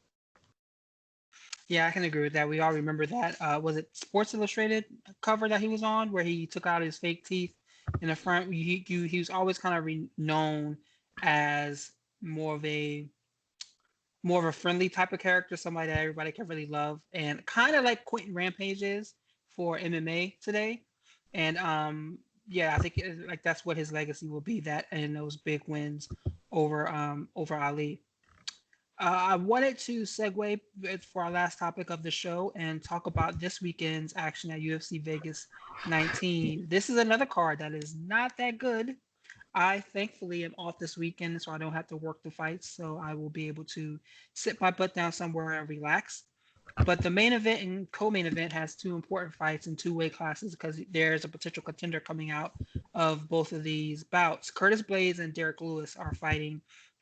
Yeah, I can agree with that. We all remember that. Was it Sports Illustrated cover that he was on where he took out his fake teeth in the front? He was always kind of known as more of a friendly type of character, somebody that everybody can really love, and kind of like Quentin Rampage is for MMA today. And yeah, I think like that's what his legacy will be, that and those big wins over Ali. I wanted to segue for our last topic of the show and talk about this weekend's action at UFC Vegas 19. This is another card that is not that good. I thankfully am off this weekend, so I don't have to work the fights, so I will be able to sit my butt down somewhere and relax. But the main event and co-main event has two important fights in two weight classes because there's a potential contender coming out of both of these bouts. Curtis Blaydes and Derek Lewis are fighting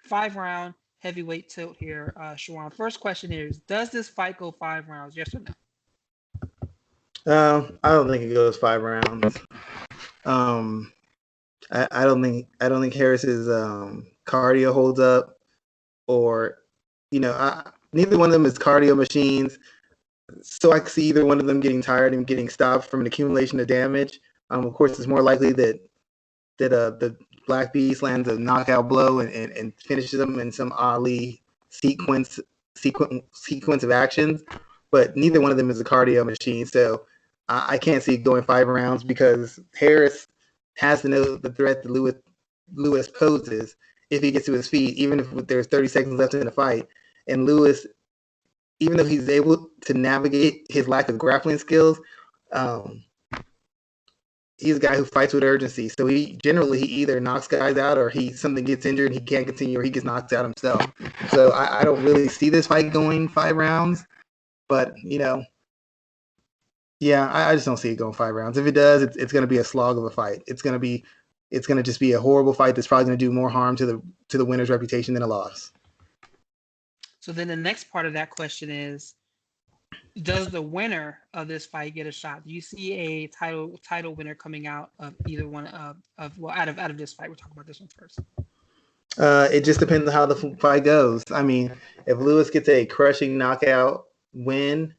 5-round heavyweight tilt here. Schwan, first question is, does this fight go 5 rounds? Yes or
no? I don't think it goes 5 rounds. I don't think Harris's cardio holds up, or neither one of them is cardio machines. So I can see either one of them getting tired and getting stopped from an accumulation of damage. Of course, it's more likely that the Black Beast lands a knockout blow and finishes them in some Ali sequence of actions. But neither one of them is a cardio machine, so I can't see it going 5 rounds because Harris has to know the threat that Lewis poses if he gets to his feet, even if there's 30 seconds left in the fight. And Lewis, even though he's able to navigate his lack of grappling skills, he's a guy who fights with urgency. So he either knocks guys out or something gets injured and he can't continue, or he gets knocked out himself. So I don't really see this fight going 5 rounds, but yeah, I just don't see it going 5 rounds. If it does, it's going to be a slog of a fight. It's going to just be a horrible fight that's probably going to do more harm to the winner's reputation than a loss.
So then the next part of that question is, does the winner of this fight get a shot? Do you see a title winner coming out of either one out of this fight? We're talking about this one first.
It just depends on how the fight goes. I mean, if Lewis gets a crushing knockout win,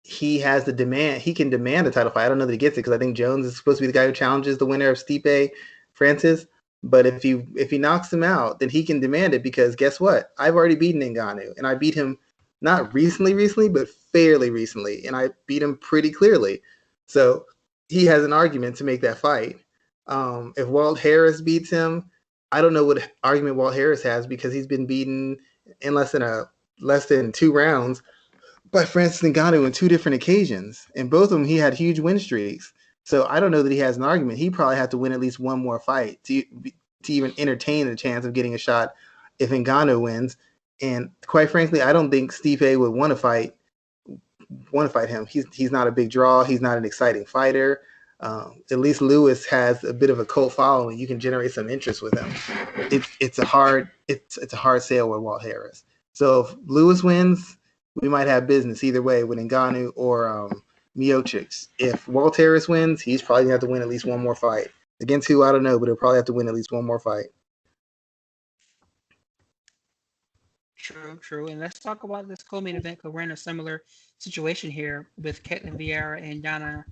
he has the demand. He can demand a title fight. I don't know that he gets it because I think Jones is supposed to be the guy who challenges the winner of Stipe Francis. But if he knocks him out, then he can demand it because guess what? I've already beaten Ngannou, and I beat him not recently, but fairly recently, and I beat him pretty clearly. So he has an argument to make that fight. If Walt Harris beats him, I don't know what argument Walt Harris has because he's been beaten in less than 2 rounds by Francis Ngannou on 2 different occasions. And both of them, he had huge win streaks. So I don't know that he has an argument. He probably have to win at least one more fight to even entertain the chance of getting a shot if Ngannou wins. And quite frankly, I don't think Stipe would want to fight him. He's not a big draw. He's not an exciting fighter. At least Lewis has a bit of a cult following. You can generate some interest with him. It's a hard sale with Walt Harris. So if Lewis wins, we might have business either way with Ngannou or Miocic. If Walt Harris wins, he's probably going to have to win at least one more fight. Against who, I don't know, but he'll probably have to win at least one more fight.
True. And let's talk about this co-main event because we're in a similar situation here with Caitlyn Vera and Yana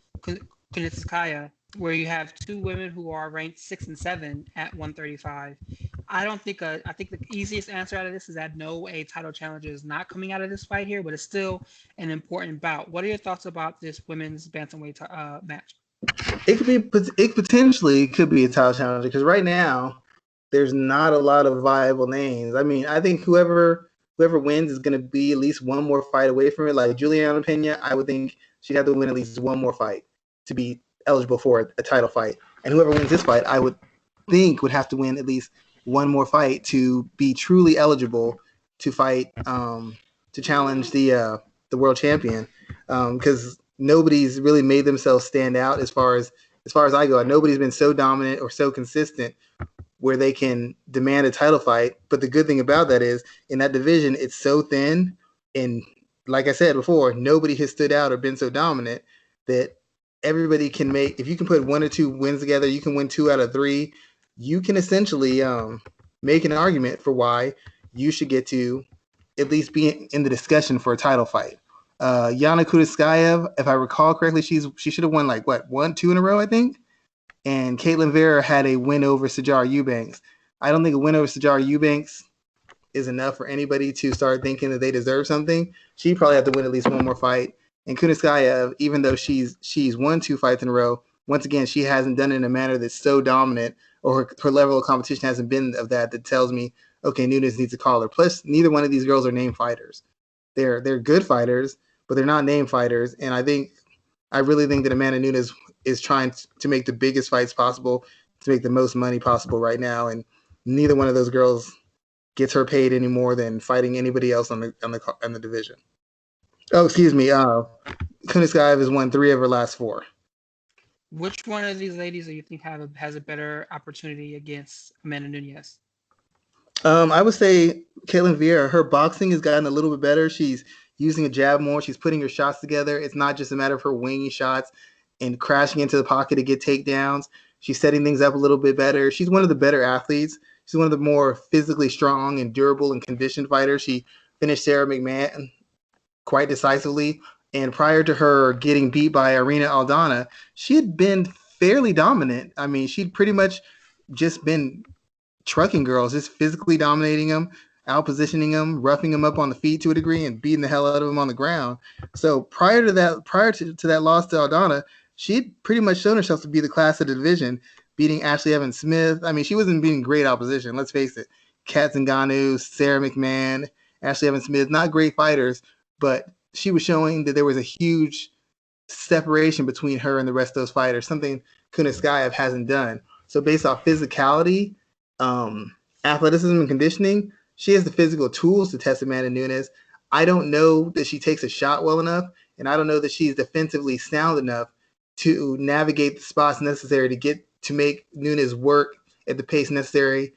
Kunitskaya, where you have 2 women who are ranked 6 and 7 at 135. I think the easiest answer out of this is that no, a title challenger is not coming out of this fight here, but it's still an important bout. What are your thoughts about this women's bantamweight match?
It potentially could be a title challenger because right now there's not a lot of viable names. I mean, I think whoever wins is going to be at least one more fight away from it. Like Juliana Pena, I would think she'd have to win at least one more fight to be eligible for a title fight. And whoever wins this fight, I would think would have to win at least one more fight to be truly eligible to fight to challenge the world champion. Because nobody's really made themselves stand out as far as I go. Nobody's been so dominant or so consistent where they can demand a title fight. But the good thing about that is in that division, it's so thin. And like I said before, nobody has stood out or been so dominant that everybody can make, if you can put 1 or 2 wins together, you can win 2 out of 3. You can essentially make an argument for why you should get to at least be in the discussion for a title fight. Yana Kudryashov, if I recall correctly, she should have won like what 1, 2 in a row, I think. And Caitlyn Vera had a win over Sijara Eubanks. I don't think a win over Sijara Eubanks is enough for anybody to start thinking that they deserve something. She probably have to win at least 1 more fight. And Kudryashov, even though she's won 2 fights in a row, once again she hasn't done it in a manner that's so dominant, or her level of competition hasn't been of that tells me, okay, Nunes needs to call her. Plus, neither one of these girls are named fighters. They're good fighters, but they're not named fighters. And I really think that Amanda Nunes is trying to make the biggest fights possible, to make the most money possible right now, and neither one of those girls gets her paid any more than fighting anybody else on the division. Oh, excuse me. Kudryashov has won 3 of her last 4.
Which one of these ladies do you think has a better opportunity against Amanda Nunes?
I would say Caitlyn Vera. Her boxing has gotten a little bit better. She's using a jab more. She's putting her shots together. It's not just a matter of her winging shots and crashing into the pocket to get takedowns. She's setting things up a little bit better. She's one of the better athletes. She's one of the more physically strong and durable and conditioned fighters. She finished Sarah McMahon quite decisively. And prior to her getting beat by Irina Aldana, she had been fairly dominant. I mean, she'd pretty much just been trucking girls, just physically dominating them, out-positioning them, roughing them up on the feet to a degree, and beating the hell out of them on the ground. So prior to that loss to Aldana, she'd pretty much shown herself to be the class of the division, beating Ashley Evans Smith. I mean, she wasn't beating great opposition, let's face it. Kat Zingano, Sarah McMahon, Ashley Evans Smith, not great fighters, but she was showing that there was a huge separation between her and the rest of those fighters, something Kudryashov hasn't done. So based off physicality, athleticism, and conditioning, she has the physical tools to test Amanda Nunes. I don't know that she takes a shot well enough, and I don't know that she's defensively sound enough to navigate the spots necessary to make Nunes work at the pace necessary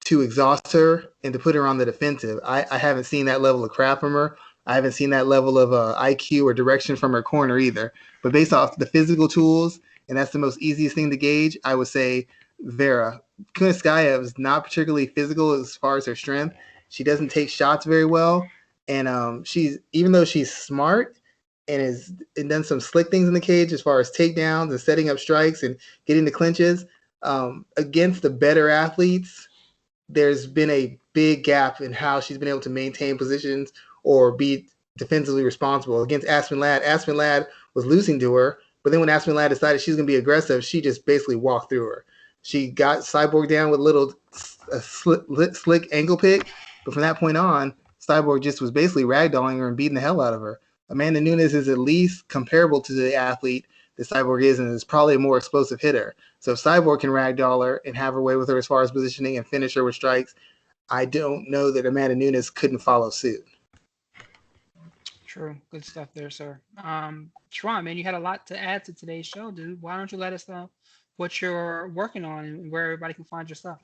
to exhaust her and to put her on the defensive. I haven't seen that level of crap from her. I haven't seen that level of IQ or direction from her corner either. But based off the physical tools, and that's the most easiest thing to gauge, I would say Vera. Kudryashov is not particularly physical as far as her strength. She doesn't take shots very well, and even though she's smart and has done some slick things in the cage as far as takedowns and setting up strikes and getting the clinches, against the better athletes, there's been a big gap in how she's been able to maintain positions or be defensively responsible. Against Aspen Ladd was losing to her, but then when Aspen Ladd decided she's going to be aggressive, she just basically walked through her. She got Cyborg down with a slick ankle pick, but from that point on, Cyborg just was basically ragdolling her and beating the hell out of her. Amanda Nunes is at least comparable to the athlete that Cyborg is, and is probably a more explosive hitter. So if Cyborg can ragdoll her and have her way with her as far as positioning and finish her with strikes, I don't know that Amanda Nunes couldn't follow suit.
True. Good stuff there, sir. Schwan, man, you had a lot to add to today's show, dude. Why don't you let us know what you're working on and where everybody can find your stuff?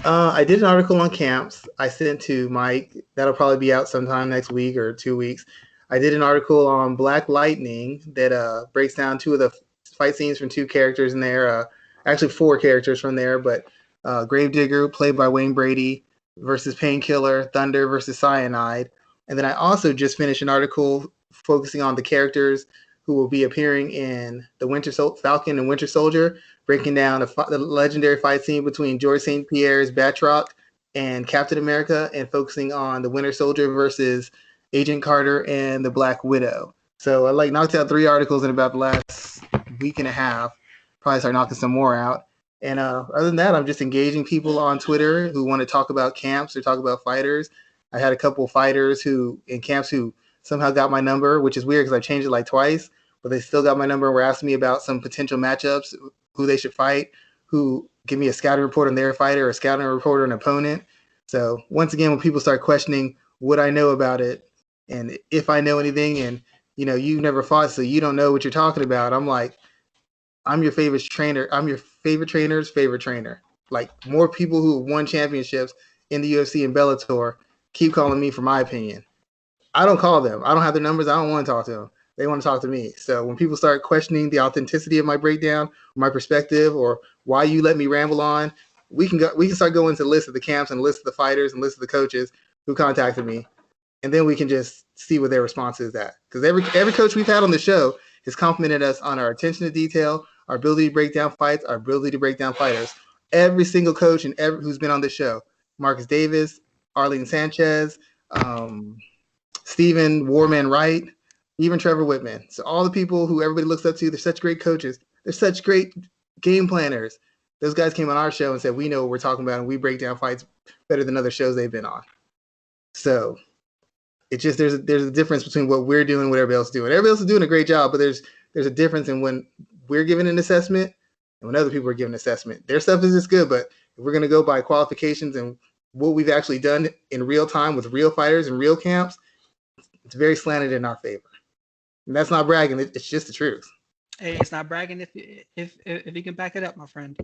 I did an article on camps. I sent to Mike. That'll probably be out sometime next week or 2 weeks. I did an article on Black Lightning that breaks down 2 of the fight scenes from 2 characters in there. Actually, 4 characters from there, but Gravedigger, played by Wayne Brady, versus Painkiller, Thunder versus Cyanide. And then I also just finished an article focusing on the characters who will be appearing in the Falcon and Winter Soldier, breaking down the legendary fight scene between Georges St-Pierre's Batroc and Captain America, and focusing on the Winter Soldier versus Agent Carter and the Black Widow. So I knocked out 3 articles in about the last week and a half. Probably start knocking some more out. And other than that, I'm just engaging people on Twitter who want to talk about camps or talk about fighters. I had a couple fighters in camps who somehow got my number, which is weird because I changed it twice, but they still got my number and were asking me about some potential matchups, who they should fight, who give me a scouting report on their fighter or a scouting report on an opponent. So once again, when people start questioning what I know about it and if I know anything, and you've never fought, so you don't know what you're talking about, I'm like, I'm your favorite trainer. I'm your favorite trainer's favorite trainer. like more people who have won championships in the UFC and Bellator keep calling me for my opinion. I don't call them. I don't have their numbers. I don't want to talk to them. They want to talk to me. So when people start questioning the authenticity of my breakdown, my perspective, or why you let me ramble on, we can start going to the list of the camps and list of the fighters and list of the coaches who contacted me, and then we can just see what their response is at. Because every coach we've had on the show has complimented us on our attention to detail, our ability to break down fights, our ability to break down fighters. Every single coach and who's been on the show, Marcus Davis, Arlene Sanchez, Stephen Warman Wright, even Trevor Whitman. So all the people who everybody looks up to, they're such great coaches. They're such great game planners. Those guys came on our show and said, we know what we're talking about and we break down fights better than other shows they've been on. So it's just there's a difference between what we're doing and what everybody else is doing. Everybody else is doing a great job, but there's a difference in when we're giving an assessment and when other people are giving an assessment. Their stuff is just good, but if we're going to go by qualifications and what we've actually done in real time with real fighters and real camps, it's very slanted in our favor. And that's not bragging. It's just the truth.
Hey, it's not bragging if you can back it up, my friend.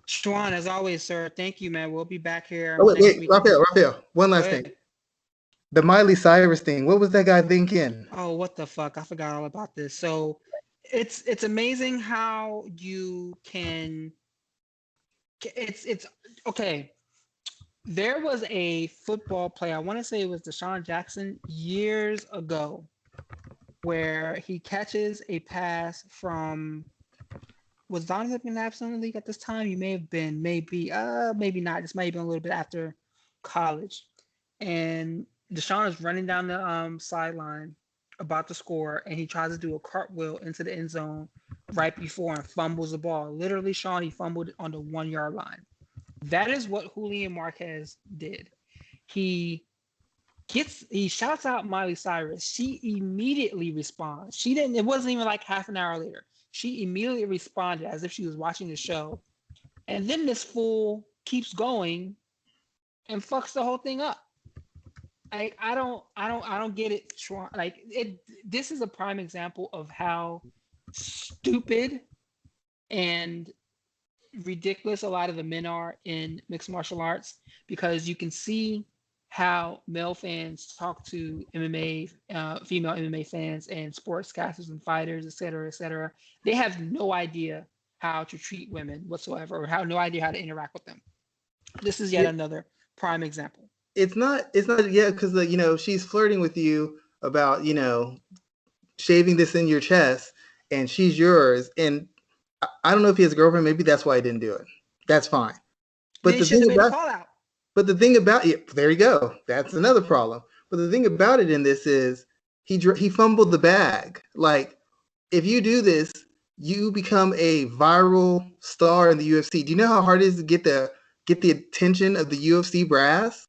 Schwan, as always, sir, thank you, man. We'll be back here.
Oh, wait, Raphael, one last thing. The Miley Cyrus thing. What was that guy thinking?
Oh, what the fuck? I forgot all about this. So it's amazing how you can. It's okay. There was a football player, I want to say it was Deshaun Jackson, years ago, where he catches a pass from, was Donovan McNabb in the league at this time? He may have been, maybe not. This might have been a little bit after college. And Deshaun is running down the sideline about to score, and he tries to do a cartwheel into the end zone right before and fumbles the ball. Literally, Sean, he fumbled on the 1 yard line. That is what Julian Marquez did. He shouts out Miley Cyrus. She immediately responds. It wasn't even like half an hour later. She immediately responded as if she was watching the show. And then this fool keeps going and fucks the whole thing up. I don't get it. This is a prime example of how stupid and ridiculous a lot of the men are in mixed martial arts, because you can see how male fans talk to MMA, female MMA fans and sportscasters and fighters, et cetera. They have no idea how to treat women whatsoever, or no idea how to interact with them. This is yet another prime example.
It's not yet, because she's flirting with you about shaving this in your chest, and she's yours. And I don't know if he has a girlfriend. Maybe that's why he didn't do it. That's fine. But the thing about it, there you go. That's another problem. But the thing about it in this is he fumbled the bag. Like, if you do this, you become a viral star in the UFC. Do you know how hard it is to get the attention of the UFC brass?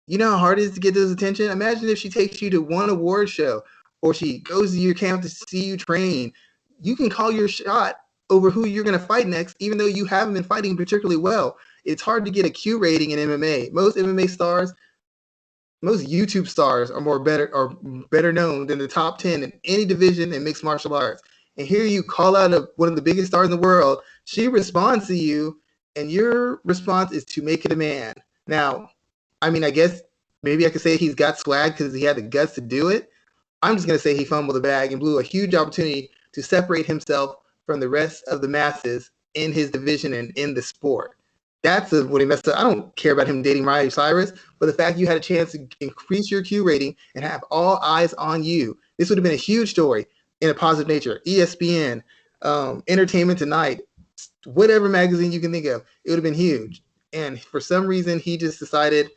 You know how hard it is to get those attention? Imagine if she takes you to one award show, or she goes to your camp to see you train. You can call your shot over who you're going to fight next, even though you haven't been fighting particularly well. It's hard to get a Q rating in MMA. Most MMA stars, most YouTube stars are better known than the top 10 in any division in mixed martial arts. And here you call out one of the biggest stars in the world. She responds to you, and your response is to make it a man. Now, I mean, I guess maybe I could say he's got swag because he had the guts to do it. I'm just going to say he fumbled the bag and blew a huge opportunity to separate himself from the rest of the masses in his division and in the sport. That's what he messed up. I don't care about him dating Miley Cyrus, but the fact you had a chance to increase your Q rating and have all eyes on you, this would have been a huge story in a positive nature. ESPN, Entertainment Tonight, whatever magazine you can think of, it would have been huge. And for some reason, he just decided,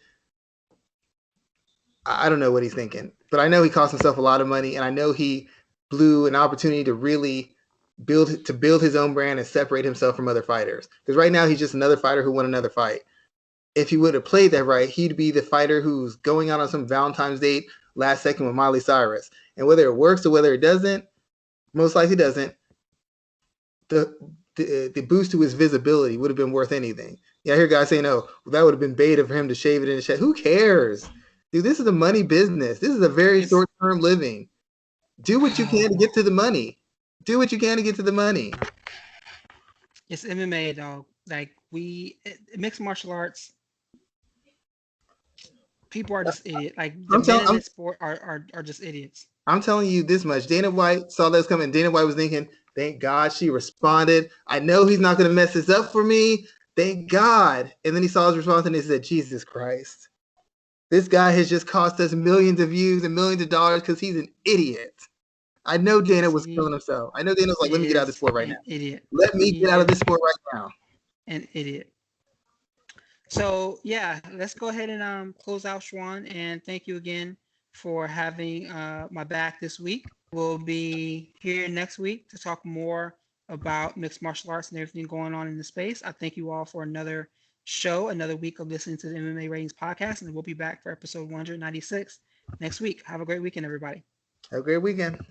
I don't know what he's thinking, but I know he cost himself a lot of money, and I know he blew an opportunity to really build his own brand and separate himself from other fighters. Because right now he's just another fighter who won another fight. If he would have played that right, he'd be the fighter who's going out on some Valentine's date last second with Miley Cyrus. And whether it works or whether it doesn't, most likely doesn't, the boost to his visibility would have been worth anything. Yeah, I hear guys saying, "Oh, well, that would have been beta for him to shave it in his chest." Who cares? Dude, this is a money business. This is a very short-term living. Do what you can to get to the money. Do what you can to get to the money.
It's MMA, dog. Like, mixed martial arts, people are just idiots. Like the
I'm
men
telling
in
I'm,
this sport are just idiots.
I'm telling you this much. Dana White saw this coming. Dana White was thinking, "Thank God she responded. I know he's not going to mess this up for me. Thank God." And then he saw his response and he said, "Jesus Christ, this guy has just cost us millions of views and millions of dollars because he's an idiot." I know Dana was
He
killing himself. I know Dana was like, "Let me get out of this
is
sport right
an
now.
idiot.
Let me
He
get out of
is
this sport right now."
an idiot. So yeah, let's go ahead and close out, Schwan, and thank you again for having my back this week. We'll be here next week to talk more about mixed martial arts and everything going on in the space. I thank you all for another show, another week of listening to the MMA Ratings podcast, and we'll be back for episode 196 next week. Have a great weekend, everybody.
Have a great weekend.